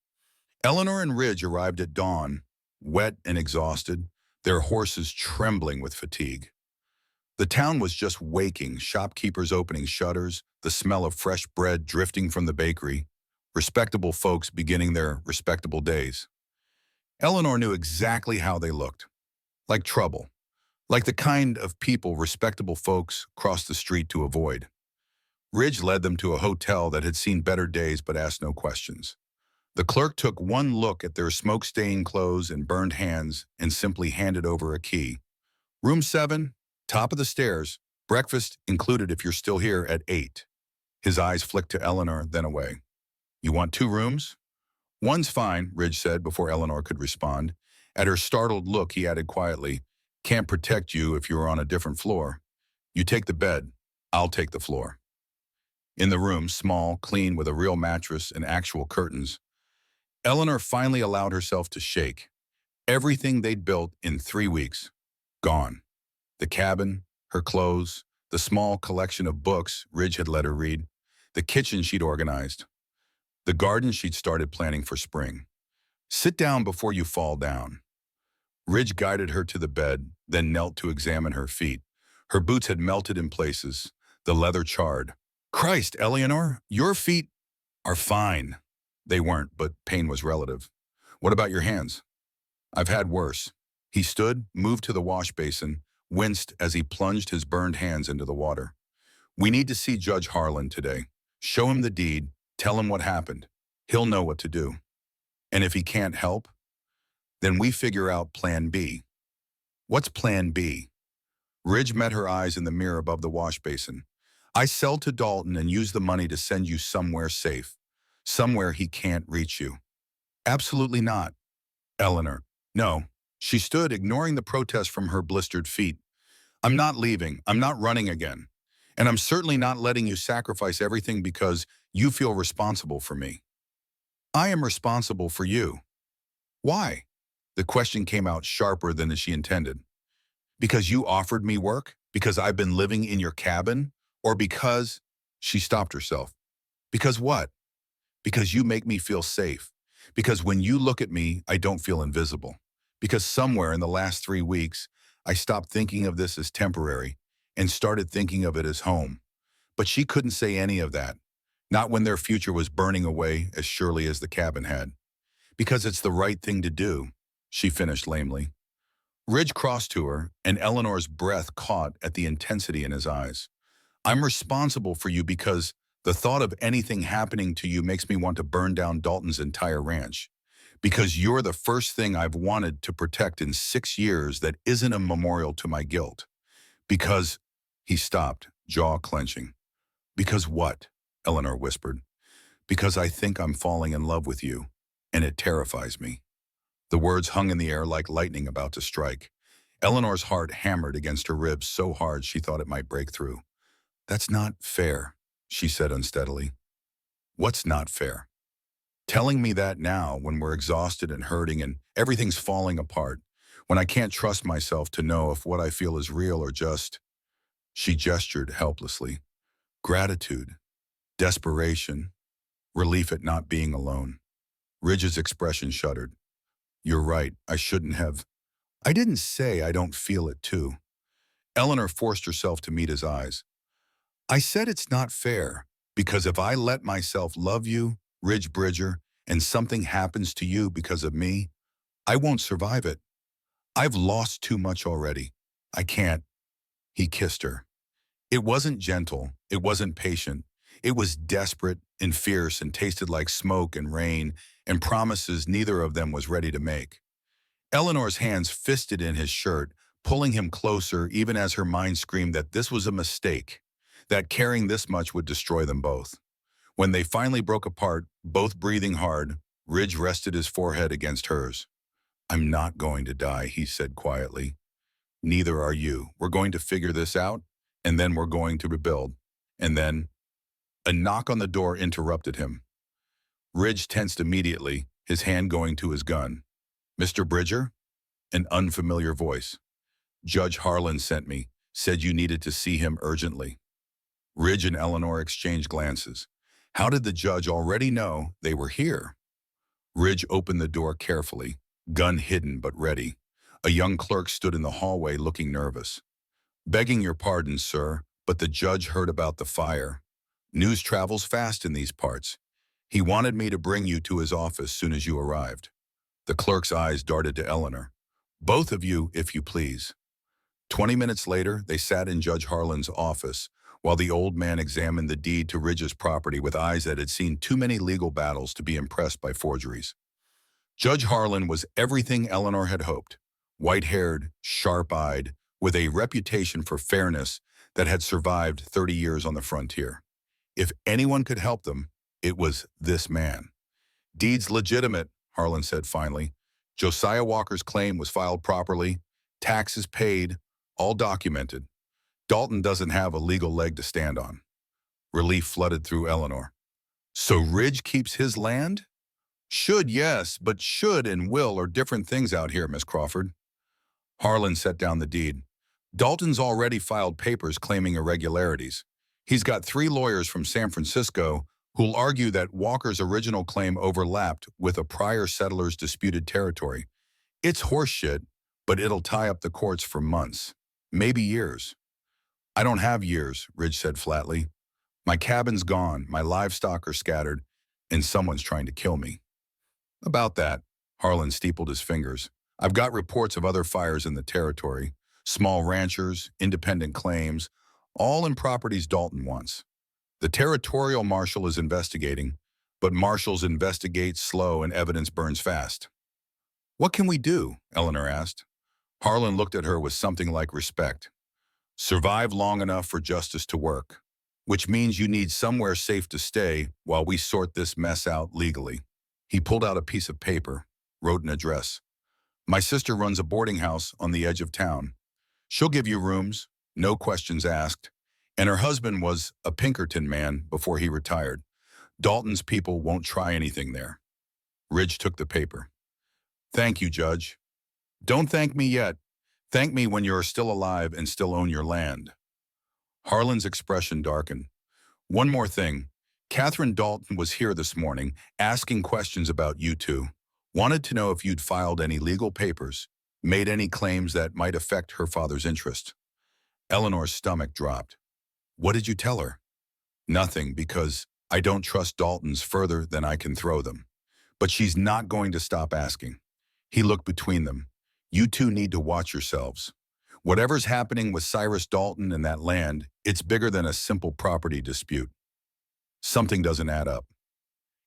Eleanor and Ridge arrived at dawn, wet and exhausted, their horses trembling with fatigue. The town was just waking, shopkeepers opening shutters, the smell of fresh bread drifting from the bakery, respectable folks beginning their respectable days. Eleanor knew exactly how they looked. Like trouble. Like the kind of people respectable folks crossed the street to avoid. Ridge led them to a hotel that had seen better days but asked no questions. The clerk took one look at their smoke-stained clothes and burned hands and simply handed over a key. Room 7, top of the stairs. Breakfast included if you're still here at 8. His eyes flicked to Eleanor, then away. You want 2 rooms? One's fine, Ridge said before Eleanor could respond. At her startled look, he added quietly, can't protect you if you were on a different floor. You take the bed, I'll take the floor. In the room, small, clean, with a real mattress and actual curtains, Eleanor finally allowed herself to shake. Everything they'd built in 3 weeks, gone. The cabin, her clothes, the small collection of books Ridge had let her read, the kitchen she'd organized, the garden she'd started planning for spring. Sit down before you fall down. Ridge guided her to the bed, then knelt to examine her feet. Her boots had melted in places, the leather charred. Christ, Eleanor, your feet are fine. They weren't, but pain was relative. What about your hands? I've had worse. He stood, moved to the wash basin, winced as he plunged his burned hands into the water. We need to see Judge Harlan today. Show him the deed, tell him what happened. He'll know what to do. And if he can't help, then we figure out Plan B. What's Plan B? Ridge met her eyes in the mirror above the wash basin. I sell to Dalton and use the money to send you somewhere safe. Somewhere he can't reach you. Absolutely not. Eleanor. No. She stood, ignoring the protest from her blistered feet. I'm not leaving. I'm not running again. And I'm certainly not letting you sacrifice everything because you feel responsible for me. I am responsible for you. Why? The question came out sharper than she intended. Because you offered me work? Because I've been living in your cabin? Or because... She stopped herself. Because what? Because you make me feel safe. Because when you look at me, I don't feel invisible. Because somewhere in the last 3 weeks, I stopped thinking of this as temporary and started thinking of it as home. But she couldn't say any of that, not when their future was burning away as surely as the cabin had. Because it's the right thing to do, she finished lamely. Ridge crossed to her, and Eleanor's breath caught at the intensity in his eyes. I'm responsible for you because the thought of anything happening to you makes me want to burn down Dalton's entire ranch. Because you're the first thing I've wanted to protect in 6 years that isn't a memorial to my guilt. Because... He stopped, jaw clenching. Because what? Eleanor whispered. Because I think I'm falling in love with you, and it terrifies me. The words hung in the air like lightning about to strike. Eleanor's heart hammered against her ribs so hard she thought it might break through. That's not fair, she said unsteadily. What's not fair? Telling me that now when we're exhausted and hurting and everything's falling apart, when I can't trust myself to know if what I feel is real or just... She gestured helplessly. Gratitude, desperation, relief at not being alone. Ridge's expression shuddered. You're right, I shouldn't have. I didn't say I don't feel it too. Eleanor forced herself to meet his eyes. I said it's not fair, because if I let myself love you, Ridge Bridger, and something happens to you because of me, I won't survive it. I've lost too much already. I can't. He kissed her. It wasn't gentle. It wasn't patient. It was desperate and fierce and tasted like smoke and rain and promises neither of them was ready to make. Eleanor's hands fisted in his shirt, pulling him closer even as her mind screamed that this was a mistake, that caring this much would destroy them both. When they finally broke apart, both breathing hard, Ridge rested his forehead against hers. I'm not going to die, he said quietly. Neither are you. We're going to figure this out, and then we're going to rebuild. And then... A knock on the door interrupted him. Ridge tensed immediately, his hand going to his gun. Mr. Bridger? An unfamiliar voice. Judge Harlan sent me, said you needed to see him urgently. Ridge and Eleanor exchanged glances. How did the judge already know they were here? Ridge opened the door carefully, gun hidden but ready. A young clerk stood in the hallway looking nervous. Begging your pardon, sir, but the judge heard about the fire. News travels fast in these parts. He wanted me to bring you to his office soon as you arrived. The clerk's eyes darted to Eleanor. Both of you, if you please. 20 minutes later, they sat in Judge Harlan's office, while the old man examined the deed to Ridge's property with eyes that had seen too many legal battles to be impressed by forgeries. Judge Harlan was everything Eleanor had hoped, white-haired, sharp-eyed, with a reputation for fairness that had survived 30 years on the frontier. If anyone could help them, it was this man. "Deed's legitimate," Harlan said finally. "Josiah Walker's claim was filed properly, taxes paid, all documented. Dalton doesn't have a legal leg to stand on." Relief flooded through Eleanor. "So Ridge keeps his land?" "Should, yes, but should and will are different things out here, Miss Crawford." Harlan set down the deed. "Dalton's already filed papers claiming irregularities. He's got 3 lawyers from San Francisco who'll argue that Walker's original claim overlapped with a prior settler's disputed territory. It's horseshit, but it'll tie up the courts for months, maybe years." "I don't have years," Ridge said flatly. "My cabin's gone, my livestock are scattered, and someone's trying to kill me." "About that," Harlan steepled his fingers. "I've got reports of other fires in the territory, small ranchers, independent claims, all in properties Dalton wants. The territorial marshal is investigating, but marshals investigate slow and evidence burns fast." "What can we do?" Eleanor asked. Harlan looked at her with something like respect. "Survive long enough for justice to work, which means you need somewhere safe to stay while we sort this mess out legally." He pulled out a piece of paper, wrote an address. "My sister runs a boarding house on the edge of town. She'll give you rooms, no questions asked, and her husband was a Pinkerton man before he retired. Dalton's people won't try anything there." Ridge took the paper. "Thank you, Judge." "Don't thank me yet. Thank me when you're still alive and still own your land." Harlan's expression darkened. "One more thing. Catherine Dalton was here this morning, asking questions about you two. Wanted to know if you'd filed any legal papers, made any claims that might affect her father's interest." Eleanor's stomach dropped. "What did you tell her?" "Nothing, because I don't trust Daltons further than I can throw them. But she's not going to stop asking." He looked between them. "You two need to watch yourselves. Whatever's happening with Cyrus Dalton and that land, it's bigger than a simple property dispute. Something doesn't add up."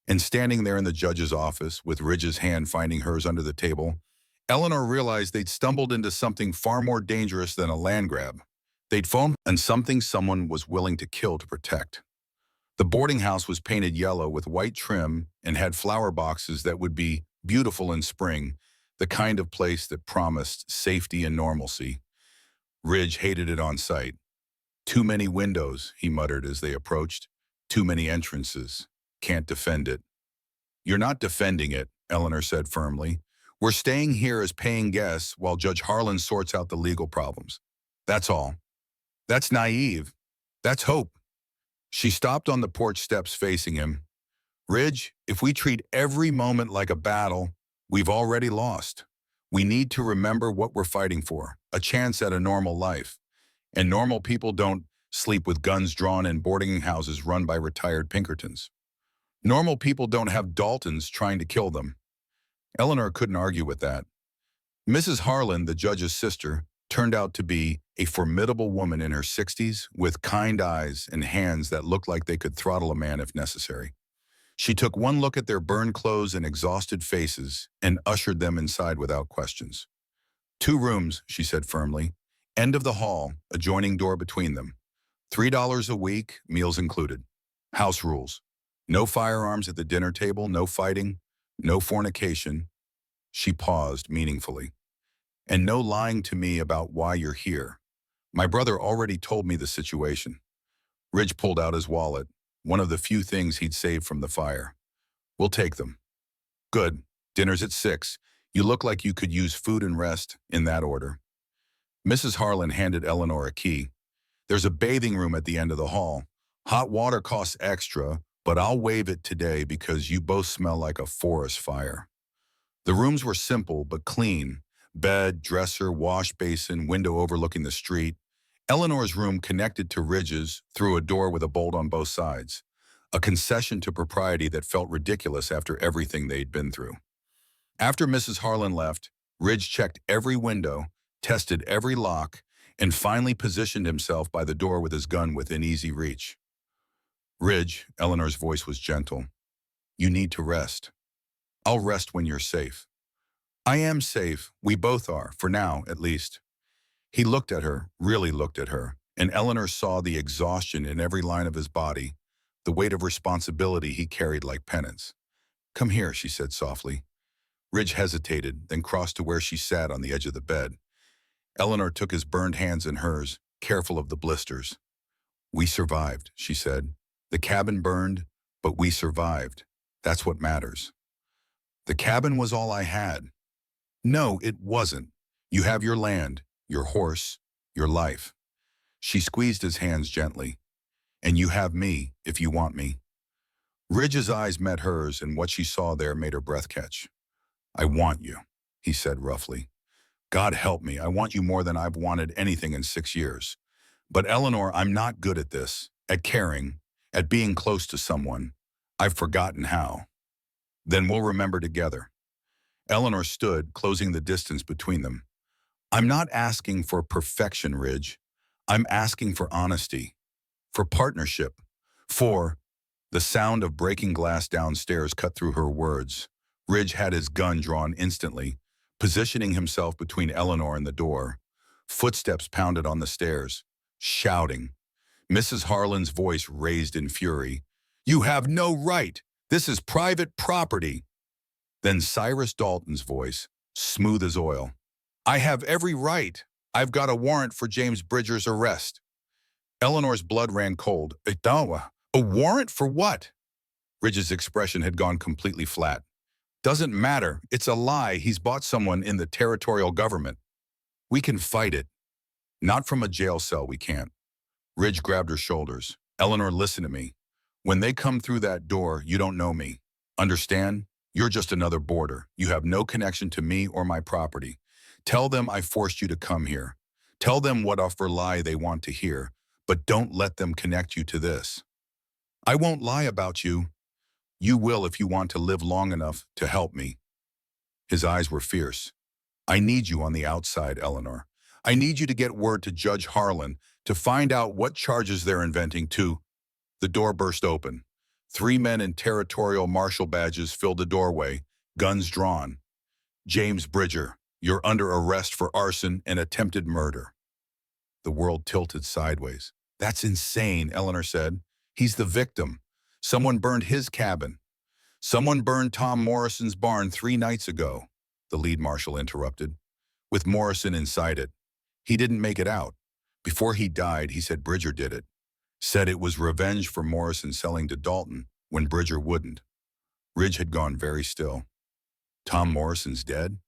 And standing there in the judge's office, with Ridge's hand finding hers under the table, Eleanor realized they'd stumbled into something far more dangerous than a land grab. They'd phoned and something someone was willing to kill to protect. The boarding house was painted yellow with white trim and had flower boxes that would be beautiful in spring, the kind of place that promised safety and normalcy. Ridge hated it on sight. "Too many windows," he muttered as they approached. "Too many entrances. Can't defend it." "You're not defending it," Eleanor said firmly. "We're staying here as paying guests while Judge Harlan sorts out the legal problems. That's all." "That's naive. That's hope." She stopped on the porch steps facing him. "Ridge, if we treat every moment like a battle, we've already lost. We need to remember what we're fighting for, a chance at a normal life. And normal people don't sleep with guns drawn in boarding houses run by retired Pinkertons. Normal people don't have Daltons trying to kill them." Eleanor couldn't argue with that. Mrs. Harlan, the judge's sister, turned out to be a formidable woman in her 60s with kind eyes and hands that looked like they could throttle a man if necessary. She took one look at their burned clothes and exhausted faces and ushered them inside without questions. "2 rooms," she said firmly. "End of the hall, adjoining door between them. $3 a week, meals included. House rules. No firearms at the dinner table, no fighting, no fornication." She paused meaningfully. "And no lying to me about why you're here. My brother already told me the situation." Ridge pulled out his wallet, one of the few things he'd saved from the fire. "We'll take them." "Good. Dinner's at 6. You look like you could use food and rest, in that order." Mrs. Harlan handed Eleanor a key. "There's a bathing room at the end of the hall. Hot water costs extra, but I'll waive it today because you both smell like a forest fire." The rooms were simple but clean. Bed, dresser, wash basin, window overlooking the street. Eleanor's room connected to Ridge's through a door with a bolt on both sides, a concession to propriety that felt ridiculous after everything they'd been through. After Mrs. Harlan left, Ridge checked every window, tested every lock, and finally positioned himself by the door with his gun within easy reach. Ridge, Eleanor's voice was gentle. You need to rest. I'll rest when you're safe. I am safe. We both are, for now, at least. He looked at her, really looked at her, and Eleanor saw the exhaustion in every line of his body, the weight of responsibility he carried like penance. Come here, she said softly. Ridge hesitated, then crossed to where she sat on the edge of the bed. Eleanor took his burned hands in hers, careful of the blisters. We survived, she said. The cabin burned, but we survived. That's what matters. The cabin was all I had. No, it wasn't. You have your land, your horse, your life. She squeezed his hands gently. And you have me, if you want me. Ridge's eyes met hers, and what she saw there made her breath catch. I want you, he said roughly. God help me, I want you more than I've wanted anything in 6 years. But Eleanor, I'm not good at this, at caring, at being close to someone. I've forgotten how. Then we'll remember together. Eleanor stood, closing the distance between them. I'm not asking for perfection, Ridge. I'm asking for honesty, for partnership, for... The sound of breaking glass downstairs cut through her words. Ridge had his gun drawn instantly, positioning himself between Eleanor and the door. Footsteps pounded on the stairs, shouting. Mrs. Harlan's voice raised in fury. You have no right! This is private property! Then Cyrus Dalton's voice, smooth as oil. I have every right. I've got a warrant for James Bridger's arrest. Eleanor's blood ran cold. A warrant for what? Ridge's expression had gone completely flat. Doesn't matter. It's a lie. He's bought someone in the territorial government. We can fight it. Not from a jail cell, we can't. Ridge grabbed her shoulders. Eleanor, listen to me. When they come through that door, you don't know me. Understand? You're just another boarder. You have no connection to me or my property. Tell them I forced you to come here. Tell them what offer lie they want to hear, but don't let them connect you to this. I won't lie about you. You will if you want to live long enough to help me. His eyes were fierce. I need you on the outside, Eleanor. I need you to get word to Judge Harlan to find out what charges they're inventing too. The door burst open. 3 men in territorial marshal badges filled the doorway, guns drawn. James Bridger, you're under arrest for arson and attempted murder. The world tilted sideways. That's insane, Eleanor said. He's the victim. Someone burned his cabin. Someone burned Tom Morrison's barn 3 nights ago, the lead marshal interrupted, with Morrison inside it. He didn't make it out. Before he died, he said Bridger did it. Said it was revenge for Morrison selling to Dalton when Bridger wouldn't. Ridge had gone very still. Tom Morrison's dead?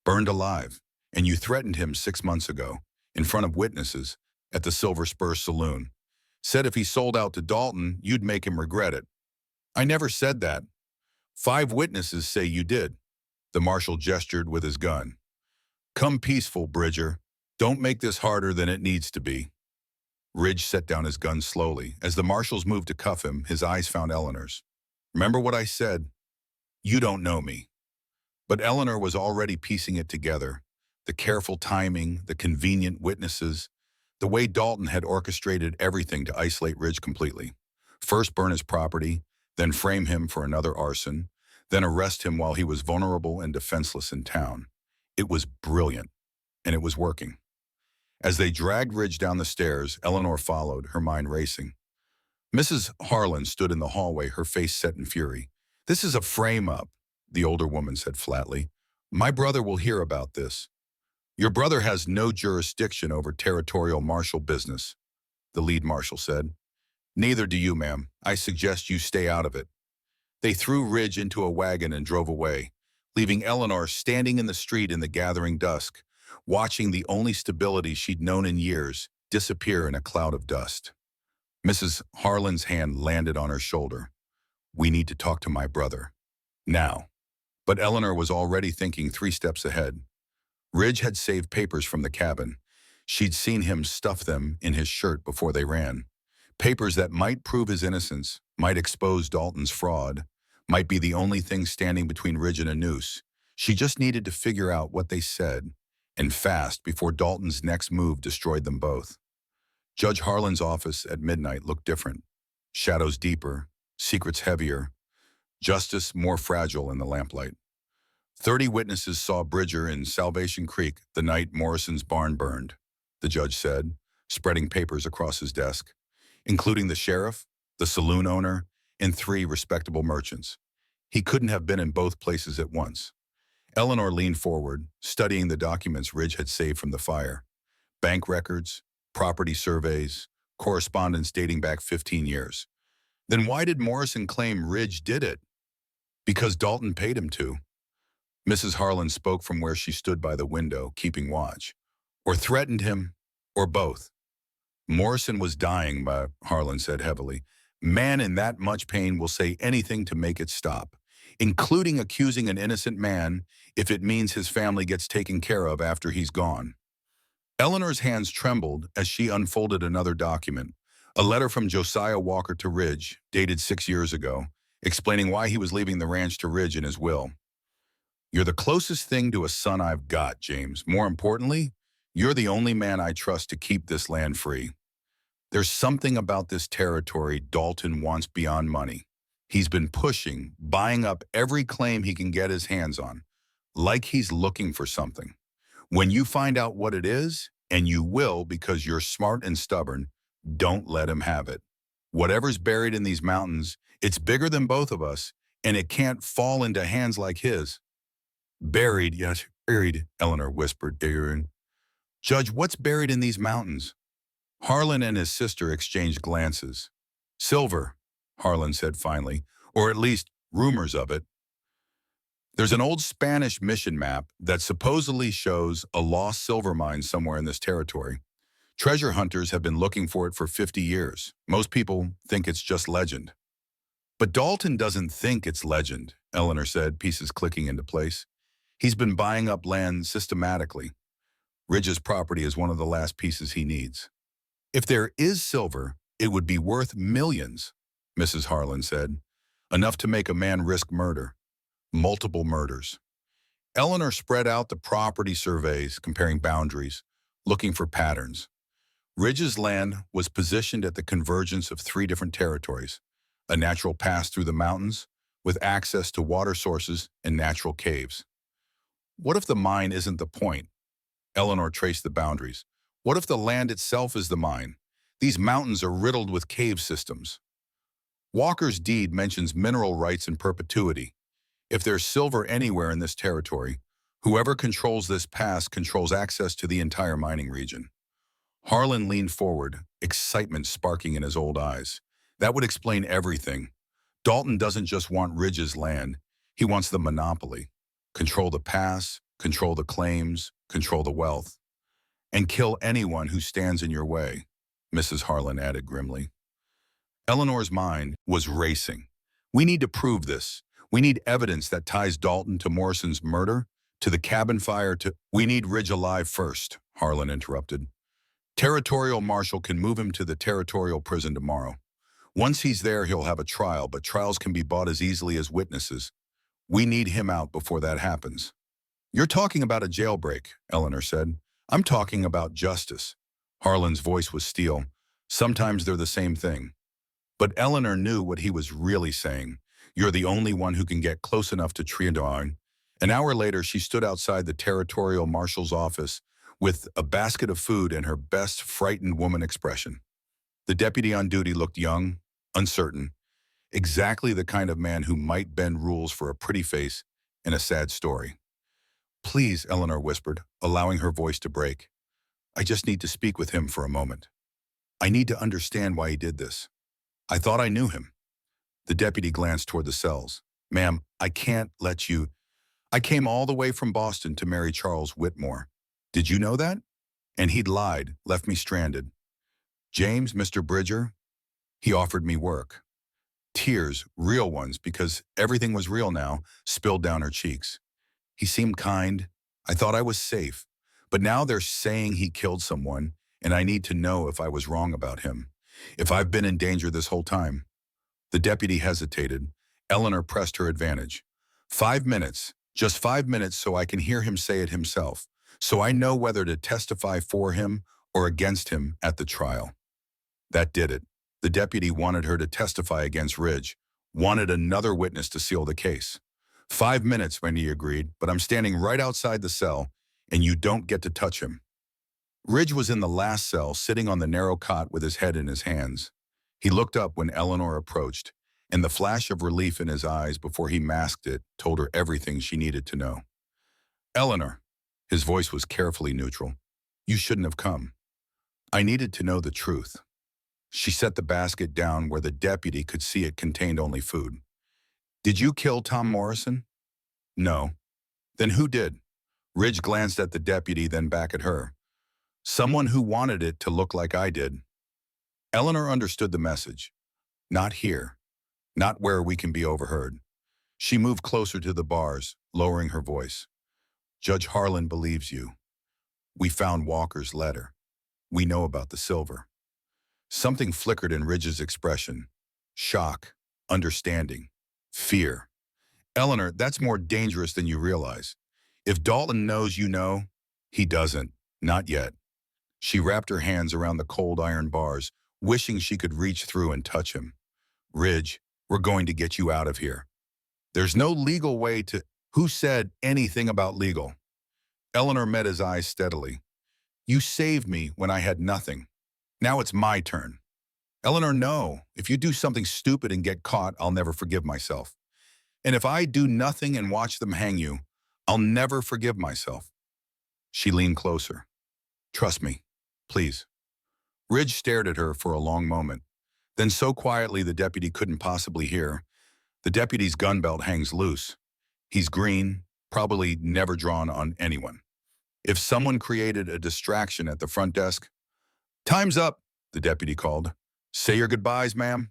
Burned alive. And you threatened him 6 months ago, in front of witnesses, at the Silver Spur Saloon. Said if he sold out to Dalton, you'd make him regret it. I never said that. 5 witnesses say you did. The marshal gestured with his gun. Come peaceful, Bridger. Don't make this harder than it needs to be. Ridge set down his gun slowly. As the marshals moved to cuff him, his eyes found Eleanor's. Remember what I said? You don't know me. But Eleanor was already piecing it together. The careful timing, the convenient witnesses, the way Dalton had orchestrated everything to isolate Ridge completely. First burn his property, then frame him for another arson, then arrest him while he was vulnerable and defenseless in town. It was brilliant, and it was working. As they dragged Ridge down the stairs, Eleanor followed, her mind racing. Mrs. Harlan stood in the hallway, her face set in fury. This is a frame-up, the older woman said flatly. My brother will hear about this. Your brother has no jurisdiction over territorial marshal business, the lead marshal said. Neither do you, ma'am. I suggest you stay out of it. They threw Ridge into a wagon and drove away, leaving Eleanor standing in the street in the gathering dusk, watching the only stability she'd known in years disappear in a cloud of dust. Mrs. Harlan's hand landed on her shoulder. We need to talk to my brother. Now. But Eleanor was already thinking 3 steps ahead. Ridge had saved papers from the cabin. She'd seen him stuff them in his shirt before they ran. Papers that might prove his innocence, might expose Dalton's fraud, might be the only thing standing between Ridge and a noose. She just needed to figure out what they said and fast before Dalton's next move destroyed them both. Judge Harlan's office at midnight looked different. Shadows deeper, secrets heavier, justice more fragile in the lamplight. 30 witnesses saw Bridger in Salvation Creek the night Morrison's barn burned, the judge said, spreading papers across his desk, including the sheriff, the saloon owner, and 3 respectable merchants. He couldn't have been in both places at once. Eleanor leaned forward, studying the documents Ridge had saved from the fire. Bank records, property surveys, correspondence dating back 15 years. Then why did Morrison claim Ridge did it? Because Dalton paid him to. Mrs. Harlan spoke from where she stood by the window, keeping watch. Or threatened him, or both. Morrison was dying, Harlan said heavily. Man in that much pain will say anything to make it stop, including accusing an innocent man if it means his family gets taken care of after he's gone. Eleanor's hands trembled as she unfolded another document, a letter from Josiah Walker to Ridge, dated 6 years ago, explaining why he was leaving the ranch to Ridge in his will. You're the closest thing to a son I've got, James. More importantly, you're the only man I trust to keep this land free. There's something about this territory Dalton wants beyond money. He's been pushing, buying up every claim he can get his hands on, like he's looking for something. When you find out what it is, and you will because you're smart and stubborn, don't let him have it. Whatever's buried in these mountains, it's bigger than both of us, and it can't fall into hands like his. Buried, yes, buried, Eleanor whispered. Judge, what's buried in these mountains? Harlan and his sister exchanged glances. Silver, Harlan said finally, or at least rumors of it. There's an old Spanish mission map that supposedly shows a lost silver mine somewhere in this territory. Treasure hunters have been looking for it for 50 years. Most people think it's just legend. But Dalton doesn't think it's legend, Eleanor said, pieces clicking into place. He's been buying up land systematically. Ridge's property is one of the last pieces he needs. If there is silver, it would be worth millions, Mrs. Harlan said. Enough to make a man risk murder. Multiple murders. Eleanor spread out the property surveys, comparing boundaries, looking for patterns. Ridge's land was positioned at the convergence of 3 different territories, a natural pass through the mountains with access to water sources and natural caves. What if the mine isn't the point? Eleanor traced the boundaries. What if the land itself is the mine? These mountains are riddled with cave systems. Walker's deed mentions mineral rights in perpetuity. If there's silver anywhere in this territory, whoever controls this pass controls access to the entire mining region. Harlan leaned forward, excitement sparking in his old eyes. That would explain everything. Dalton doesn't just want Ridge's land. He wants the monopoly. Control the pass, control the claims, control the wealth. And kill anyone who stands in your way, Mrs. Harlan added grimly. Eleanor's mind was racing. We need to prove this. We need evidence that ties Dalton to Morrison's murder, to the cabin fire, to— We need Ridge alive first, Harlan interrupted. Territorial Marshal can move him to the territorial prison tomorrow. Once he's there, he'll have a trial, but trials can be bought as easily as witnesses. We need him out before that happens. You're talking about a jailbreak, Eleanor said. I'm talking about justice. Harlan's voice was steel. Sometimes they're the same thing. But Eleanor knew what he was really saying. You're the only one who can get close enough to Triandon. An hour later, she stood outside the territorial marshal's office with a basket of food and her best frightened woman expression. The deputy on duty looked young, uncertain, exactly the kind of man who might bend rules for a pretty face and a sad story. Please, Eleanor whispered, allowing her voice to break. I just need to speak with him for a moment. I need to understand why he did this. I thought I knew him. The deputy glanced toward the cells. Ma'am, I can't let you. I came all the way from Boston to marry Charles Whitmore. Did you know that? And he'd lied, left me stranded. James, Mr. Bridger, he offered me work. Tears, real ones, because everything was real now, spilled down her cheeks. He seemed kind. I thought I was safe. But now they're saying he killed someone, and I need to know if I was wrong about him. If I've been in danger this whole time. The deputy hesitated. Eleanor pressed her advantage. 5 minutes, just 5 minutes so I can hear him say it himself. so I know whether to testify for him or against him at the trial. That did it. The deputy wanted her to testify against Ridge, wanted another witness to seal the case. 5 minutes, Wendy agreed, but I'm standing right outside the cell, and you don't get to touch him. Ridge was in the last cell, sitting on the narrow cot with his head in his hands. He looked up when Eleanor approached, and the flash of relief in his eyes before he masked it told her everything she needed to know. Eleanor, his voice was carefully neutral, you shouldn't have come. I needed to know the truth. She set the basket down where the deputy could see it contained only food. Did you kill Tom Morrison? No. Then who did? Ridge glanced at the deputy, then back at her. Someone who wanted it to look like I did. Eleanor understood the message. Not here. Not where we can be overheard. She moved closer to the bars, lowering her voice. Judge Harlan believes you. We found Walker's letter. We know about the silver. Something flickered in Ridge's expression. Shock, understanding, fear. Eleanor, that's more dangerous than you realize. If Dalton knows you know, he doesn't. Not yet. She wrapped her hands around the cold iron bars, wishing she could reach through and touch him. Ridge, we're going to get you out of here. There's no legal way to... Who said anything about legal? Eleanor met his eyes steadily. You saved me when I had nothing. Now it's my turn. Eleanor, no. If you do something stupid and get caught, I'll never forgive myself. And if I do nothing and watch them hang you, I'll never forgive myself. She leaned closer. Trust me, please. Ridge stared at her for a long moment. Then so quietly the deputy couldn't possibly hear. The deputy's gun belt hangs loose. He's green, probably never drawn on anyone. If someone created a distraction at the front desk... Time's up, the deputy called. Say your goodbyes, ma'am.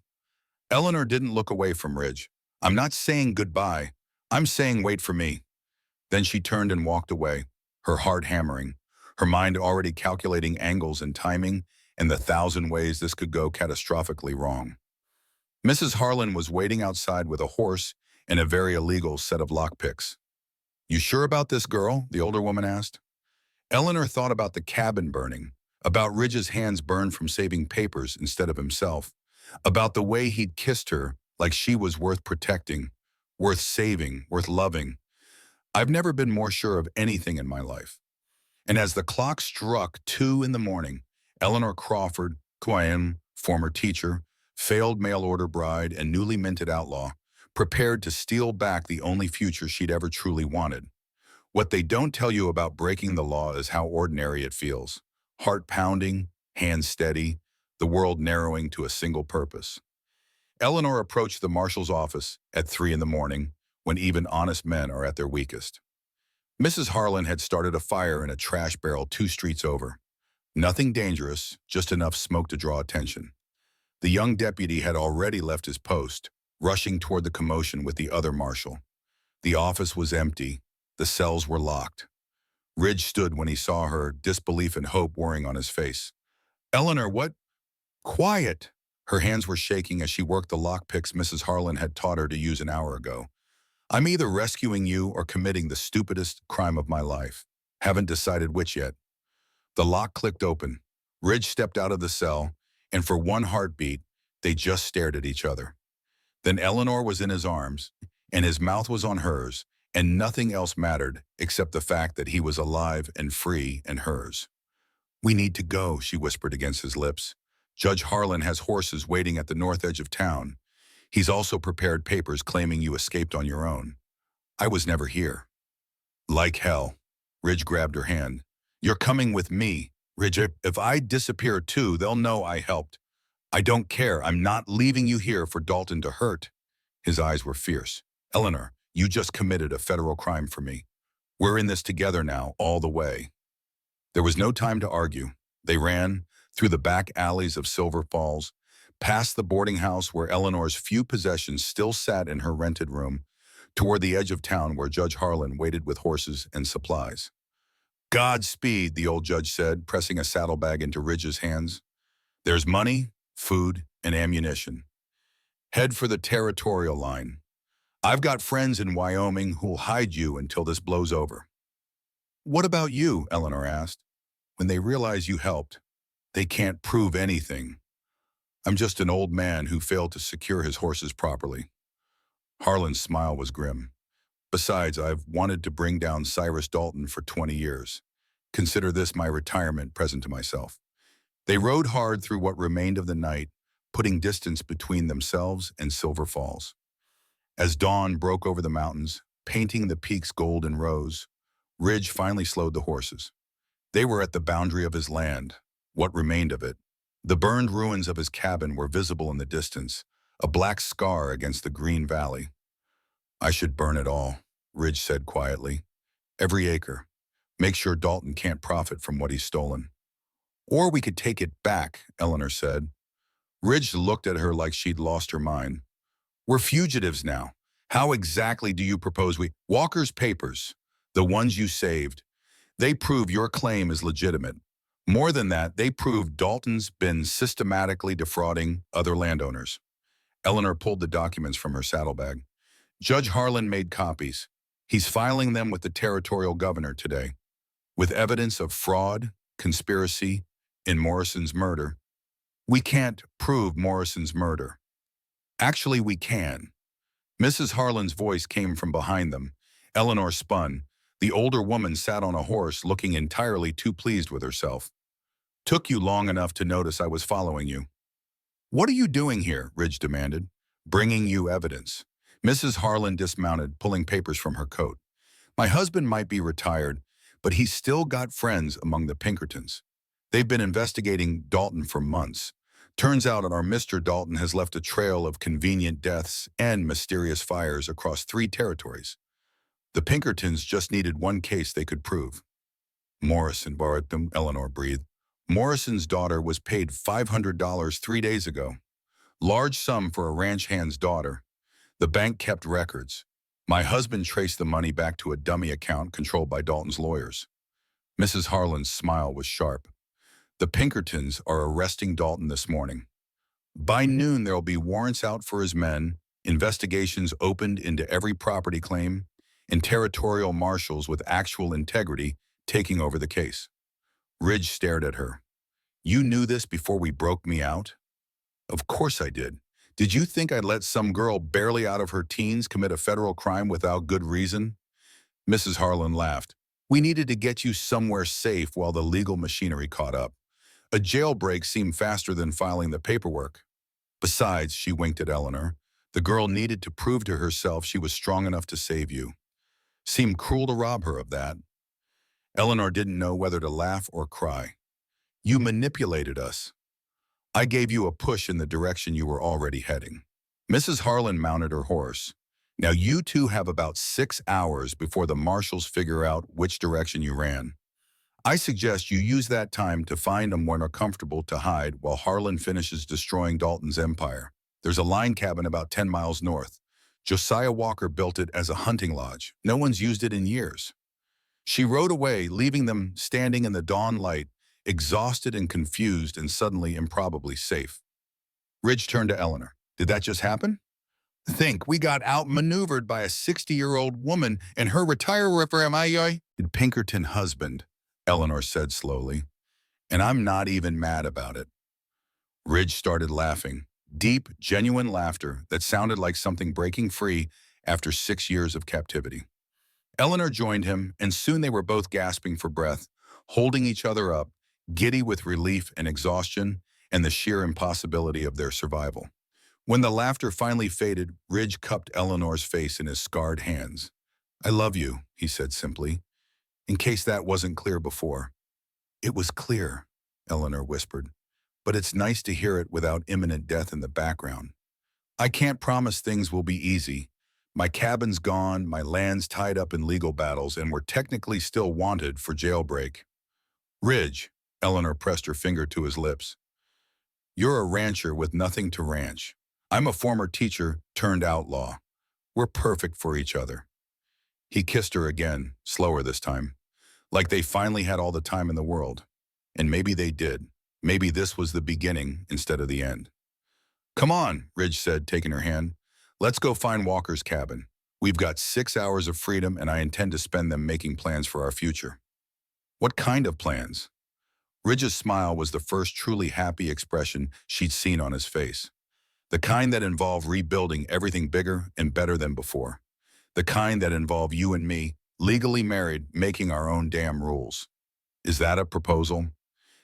Eleanor didn't look away from Ridge. I'm not saying goodbye. I'm saying wait for me. Then she turned and walked away, her heart hammering, her mind already calculating angles and timing and the 1,000 ways this could go catastrophically wrong. Mrs. Harlan was waiting outside with a horse and a very illegal set of lockpicks. You sure about this, girl? The older woman asked. Eleanor thought about the cabin burning, about Ridge's hands burned from saving papers instead of himself, about the way he'd kissed her like she was worth protecting, worth saving, worth loving. I've never been more sure of anything in my life. And as the clock struck 2 in the morning, Eleanor Crawford, former teacher, failed mail-order bride, and newly minted outlaw, prepared to steal back the only future she'd ever truly wanted. What they don't tell you about breaking the law is how ordinary it feels. Heart pounding, hands steady, the world narrowing to a single purpose. Eleanor approached the marshal's office at 3 in the morning, when even honest men are at their weakest. Mrs. Harlan had started a fire in a trash barrel 2 streets over. Nothing dangerous, just enough smoke to draw attention. The young deputy had already left his post, rushing toward the commotion with the other marshal. The office was empty. The cells were locked. Ridge stood when he saw her, disbelief and hope warring on his face. Eleanor, what? Quiet! Her hands were shaking as she worked the lockpicks Mrs. Harlan had taught her to use an hour ago. I'm either rescuing you or committing the stupidest crime of my life. Haven't decided which yet. The lock clicked open. Ridge stepped out of the cell, and for one heartbeat, they just stared at each other. Then Eleanor was in his arms, and his mouth was on hers, and nothing else mattered except the fact that he was alive and free and hers. We need to go, she whispered against his lips. Judge Harlan has horses waiting at the north edge of town. He's also prepared papers claiming you escaped on your own. I was never here. Like hell. Ridge grabbed her hand. You're coming with me. Ridge, if I disappear too, they'll know I helped. I don't care. I'm not leaving you here for Dalton to hurt. His eyes were fierce. Eleanor, you just committed a federal crime for me. We're in this together now, all the way. There was no time to argue. They ran through the back alleys of Silver Falls, past the boarding house where Eleanor's few possessions still sat in her rented room, toward the edge of town where Judge Harlan waited with horses and supplies. Godspeed, the old judge said, pressing a saddlebag into Ridge's hands. There's money, food, and ammunition. Head for the territorial line. I've got friends in Wyoming who'll hide you until this blows over. What about you? Eleanor asked. When they realize you helped, they can't prove anything. I'm just an old man who failed to secure his horses properly. Harlan's smile was grim. Besides, I've wanted to bring down Cyrus Dalton for 20 years. Consider this my retirement present to myself. They rode hard through what remained of the night, putting distance between themselves and Silver Falls. As dawn broke over the mountains, painting the peaks gold and rose, Ridge finally slowed the horses. They were at the boundary of his land, what remained of it. The burned ruins of his cabin were visible in the distance, a black scar against the green valley. I should burn it all, Ridge said quietly. Every acre. Make sure Dalton can't profit from what he's stolen. Or we could take it back, Eleanor said. Ridge looked at her like she'd lost her mind. We're fugitives now. How exactly do you propose we— Walker's papers, the ones you saved, they prove your claim is legitimate. More than that, they prove Dalton's been systematically defrauding other landowners. Eleanor pulled the documents from her saddlebag. Judge Harlan made copies. He's filing them with the territorial governor today, with evidence of fraud, conspiracy, in Morrison's murder. We can't prove Morrison's murder. Actually, we can. Mrs. Harlan's voice came from behind them. Eleanor spun. The older woman sat on a horse looking entirely too pleased with herself. Took you long enough to notice I was following you. What are you doing here? Ridge demanded. Bringing you evidence. Mrs. Harlan dismounted, pulling papers from her coat. My husband might be retired, but he's still got friends among the Pinkertons. They've been investigating Dalton for months. Turns out our Mr. Dalton has left a trail of convenient deaths and mysterious fires across 3 territories. The Pinkertons just needed one case they could prove. Morrison borrowed them, Eleanor breathed. Morrison's daughter was paid $500 3 days ago. Large sum for a ranch hand's daughter. The bank kept records. My husband traced the money back to a dummy account controlled by Dalton's lawyers. Mrs. Harlan's smile was sharp. The Pinkertons are arresting Dalton this morning. By noon, there'll be warrants out for his men, investigations opened into every property claim, and territorial marshals with actual integrity taking over the case. Ridge stared at her. You knew this before we broke me out? Of course I did. Did you think I'd let some girl barely out of her teens commit a federal crime without good reason? Mrs. Harlan laughed. We needed to get you somewhere safe while the legal machinery caught up. A jailbreak seemed faster than filing the paperwork. Besides, she winked at Eleanor, the girl needed to prove to herself she was strong enough to save you. Seemed cruel to rob her of that. Eleanor didn't know whether to laugh or cry. You manipulated us. I gave you a push in the direction you were already heading. Mrs. Harlan mounted her horse. Now you two have about 6 hours before the marshals figure out which direction you ran. I suggest you use that time to find somewhere comfortable to hide while Harlan finishes destroying Dalton's empire. There's a line cabin about 10 miles north. Josiah Walker built it as a hunting lodge. No one's used it in years. She rode away, leaving them standing in the dawn light, exhausted and confused and suddenly improbably safe. Ridge turned to Eleanor. Did that just happen? Think we got outmaneuvered by a 60-year-old woman and her retirement Pinkerton husband, Eleanor said slowly. And I'm not even mad about it. Ridge started laughing. Deep, genuine laughter that sounded like something breaking free after 6 years of captivity. Eleanor joined him, and soon they were both gasping for breath, holding each other up, giddy with relief and exhaustion and the sheer impossibility of their survival. When the laughter finally faded, Ridge cupped Eleanor's face in his scarred hands. I love you, he said simply, in case that wasn't clear before. It was clear, Eleanor whispered, but it's nice to hear it without imminent death in the background. I can't promise things will be easy. My cabin's gone, my land's tied up in legal battles, and we're technically still wanted for jailbreak. Ridge, Eleanor pressed her finger to his lips. You're a rancher with nothing to ranch. I'm a former teacher turned outlaw. We're perfect for each other. He kissed her again, slower this time, like they finally had all the time in the world. And maybe they did. Maybe this was the beginning instead of the end. Come on, Ridge said, taking her hand. Let's go find Walker's cabin. We've got 6 hours of freedom, and I intend to spend them making plans for our future. What kind of plans? Ridge's smile was the first truly happy expression she'd seen on his face. The kind that involved rebuilding everything bigger and better than before. The kind that involved you and me, legally married, making our own damn rules. Is that a proposal?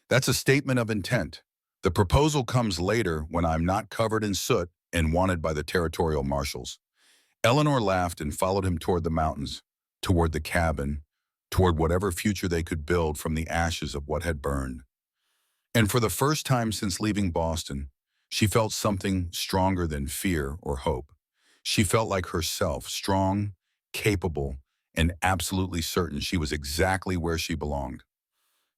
That's a statement of intent. The proposal comes later when I'm not covered in soot and wanted by the territorial marshals. Eleanor laughed and followed him toward the mountains, toward the cabin, toward whatever future they could build from the ashes of what had burned. And for the first time since leaving Boston, she felt something stronger than fear or hope. She felt like herself, strong, capable, and absolutely certain she was exactly where she belonged.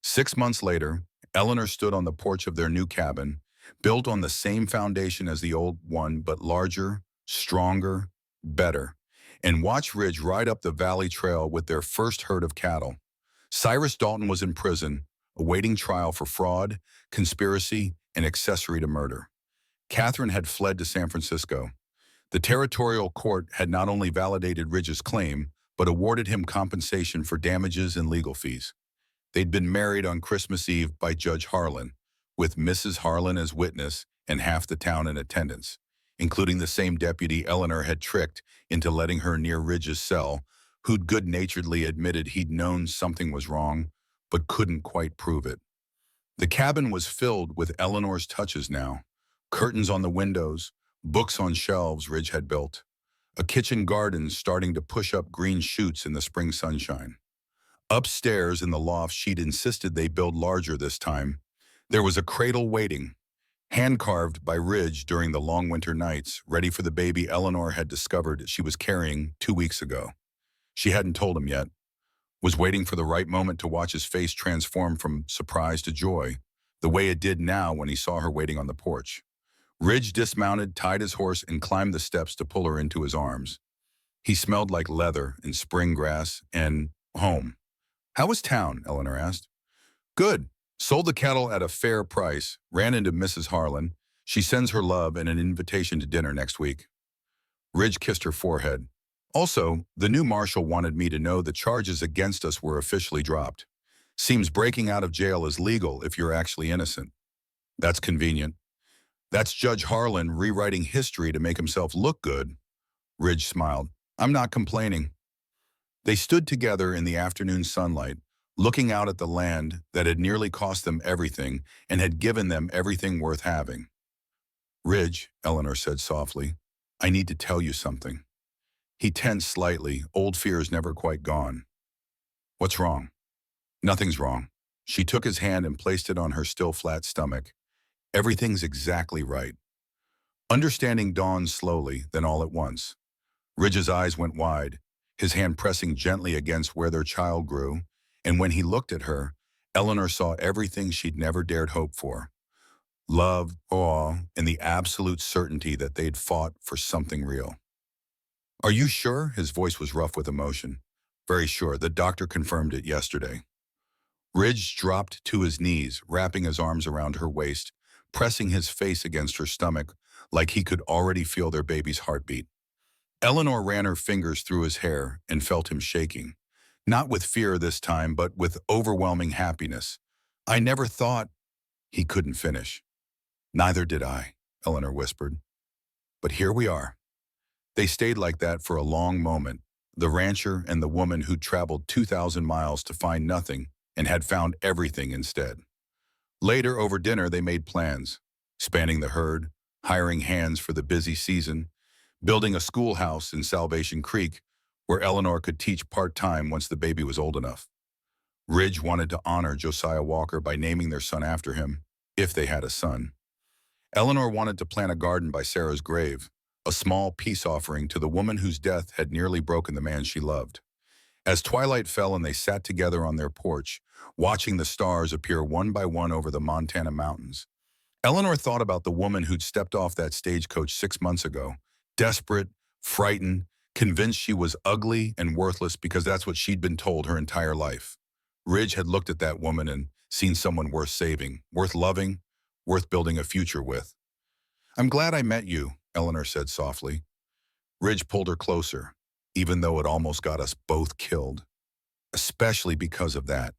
6 months later, Eleanor stood on the porch of their new cabin, built on the same foundation as the old one, but larger, stronger, better, and watched Ridge ride up the valley trail with their first herd of cattle. Cyrus Dalton was in prison, awaiting trial for fraud, conspiracy, and accessory to murder. Catherine had fled to San Francisco. The territorial court had not only validated Ridge's claim, but awarded him compensation for damages and legal fees. They'd been married on Christmas Eve by Judge Harlan, with Mrs. Harlan as witness and half the town in attendance, including the same deputy Eleanor had tricked into letting her near Ridge's cell, who'd good-naturedly admitted he'd known something was wrong, but couldn't quite prove it. The cabin was filled with Eleanor's touches now. Curtains on the windows, books on shelves Ridge had built, a kitchen garden starting to push up green shoots in the spring sunshine. Upstairs in the loft, she'd insisted they build larger this time. There was a cradle waiting, hand-carved by Ridge during the long winter nights, ready for the baby Eleanor had discovered she was carrying 2 weeks ago. She hadn't told him yet, was waiting for the right moment to watch his face transform from surprise to joy, the way it did now when he saw her waiting on the porch. Ridge dismounted, tied his horse, and climbed the steps to pull her into his arms. He smelled like leather and spring grass and home. "How was town?" Eleanor asked. "Good. Sold the cattle at a fair price. Ran into Mrs. Harlan. She sends her love and an invitation to dinner next week." Ridge kissed her forehead. "Also, the new marshal wanted me to know the charges against us were officially dropped. Seems breaking out of jail is legal if you're actually innocent." "That's convenient." "That's Judge Harlan rewriting history to make himself look good." Ridge smiled. "I'm not complaining." They stood together in the afternoon sunlight, looking out at the land that had nearly cost them everything and had given them everything worth having. "Ridge," Eleanor said softly, "I need to tell you something." He tensed slightly, old fears never quite gone. "What's wrong?" "Nothing's wrong." She took his hand and placed it on her still flat stomach. "Everything's exactly right." Understanding dawned slowly, then all at once. Ridge's eyes went wide, his hand pressing gently against where their child grew, and when he looked at her, Eleanor saw everything she'd never dared hope for. Love, awe, and the absolute certainty that they'd fought for something real. "Are you sure?" His voice was rough with emotion. "Very sure. The doctor confirmed it yesterday." Ridge dropped to his knees, wrapping his arms around her waist, pressing his face against her stomach like he could already feel their baby's heartbeat. Eleanor ran her fingers through his hair and felt him shaking. Not with fear this time, but with overwhelming happiness. "I never thought—" He couldn't finish. "Neither did I," Eleanor whispered. "But here we are." They stayed like that for a long moment, the rancher and the woman who'd traveled 2,000 miles to find nothing and had found everything instead. Later, over dinner, they made plans, spanning the herd, hiring hands for the busy season, building a schoolhouse in Salvation Creek where Eleanor could teach part-time once the baby was old enough. Ridge wanted to honor Josiah Walker by naming their son after him, if they had a son. Eleanor wanted to plant a garden by Sarah's grave, a small peace offering to the woman whose death had nearly broken the man she loved. As twilight fell and they sat together on their porch, watching the stars appear one by one over the Montana mountains, Eleanor thought about the woman who'd stepped off that stagecoach 6 months ago, desperate, frightened, convinced she was ugly and worthless because that's what she'd been told her entire life. Ridge had looked at that woman and seen someone worth saving, worth loving, worth building a future with. "I'm glad I met you," Eleanor said softly. Ridge pulled her closer, even though it almost got us both killed. "Especially because of that."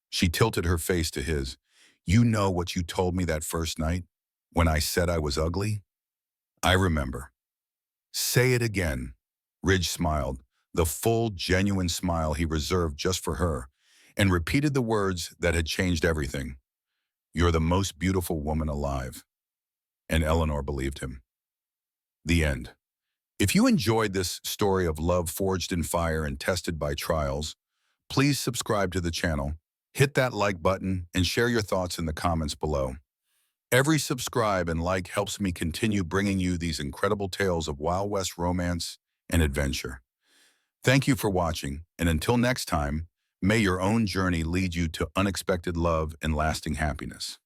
She tilted her face to his. You know what you told me that first night when I said I was ugly? I remember. Say it again. Ridge smiled, the full, genuine smile he reserved just for her, and repeated the words that had changed everything. You're the most beautiful woman alive. And Eleanor believed him. The end. If you enjoyed this story of love forged in fire and tested by trials, please subscribe to the channel, hit that like button, and share your thoughts in the comments below. Every subscribe and like helps me continue bringing you these incredible tales of Wild West romance and adventure. Thank you for watching, and until next time, may your own journey lead you to unexpected love and lasting happiness.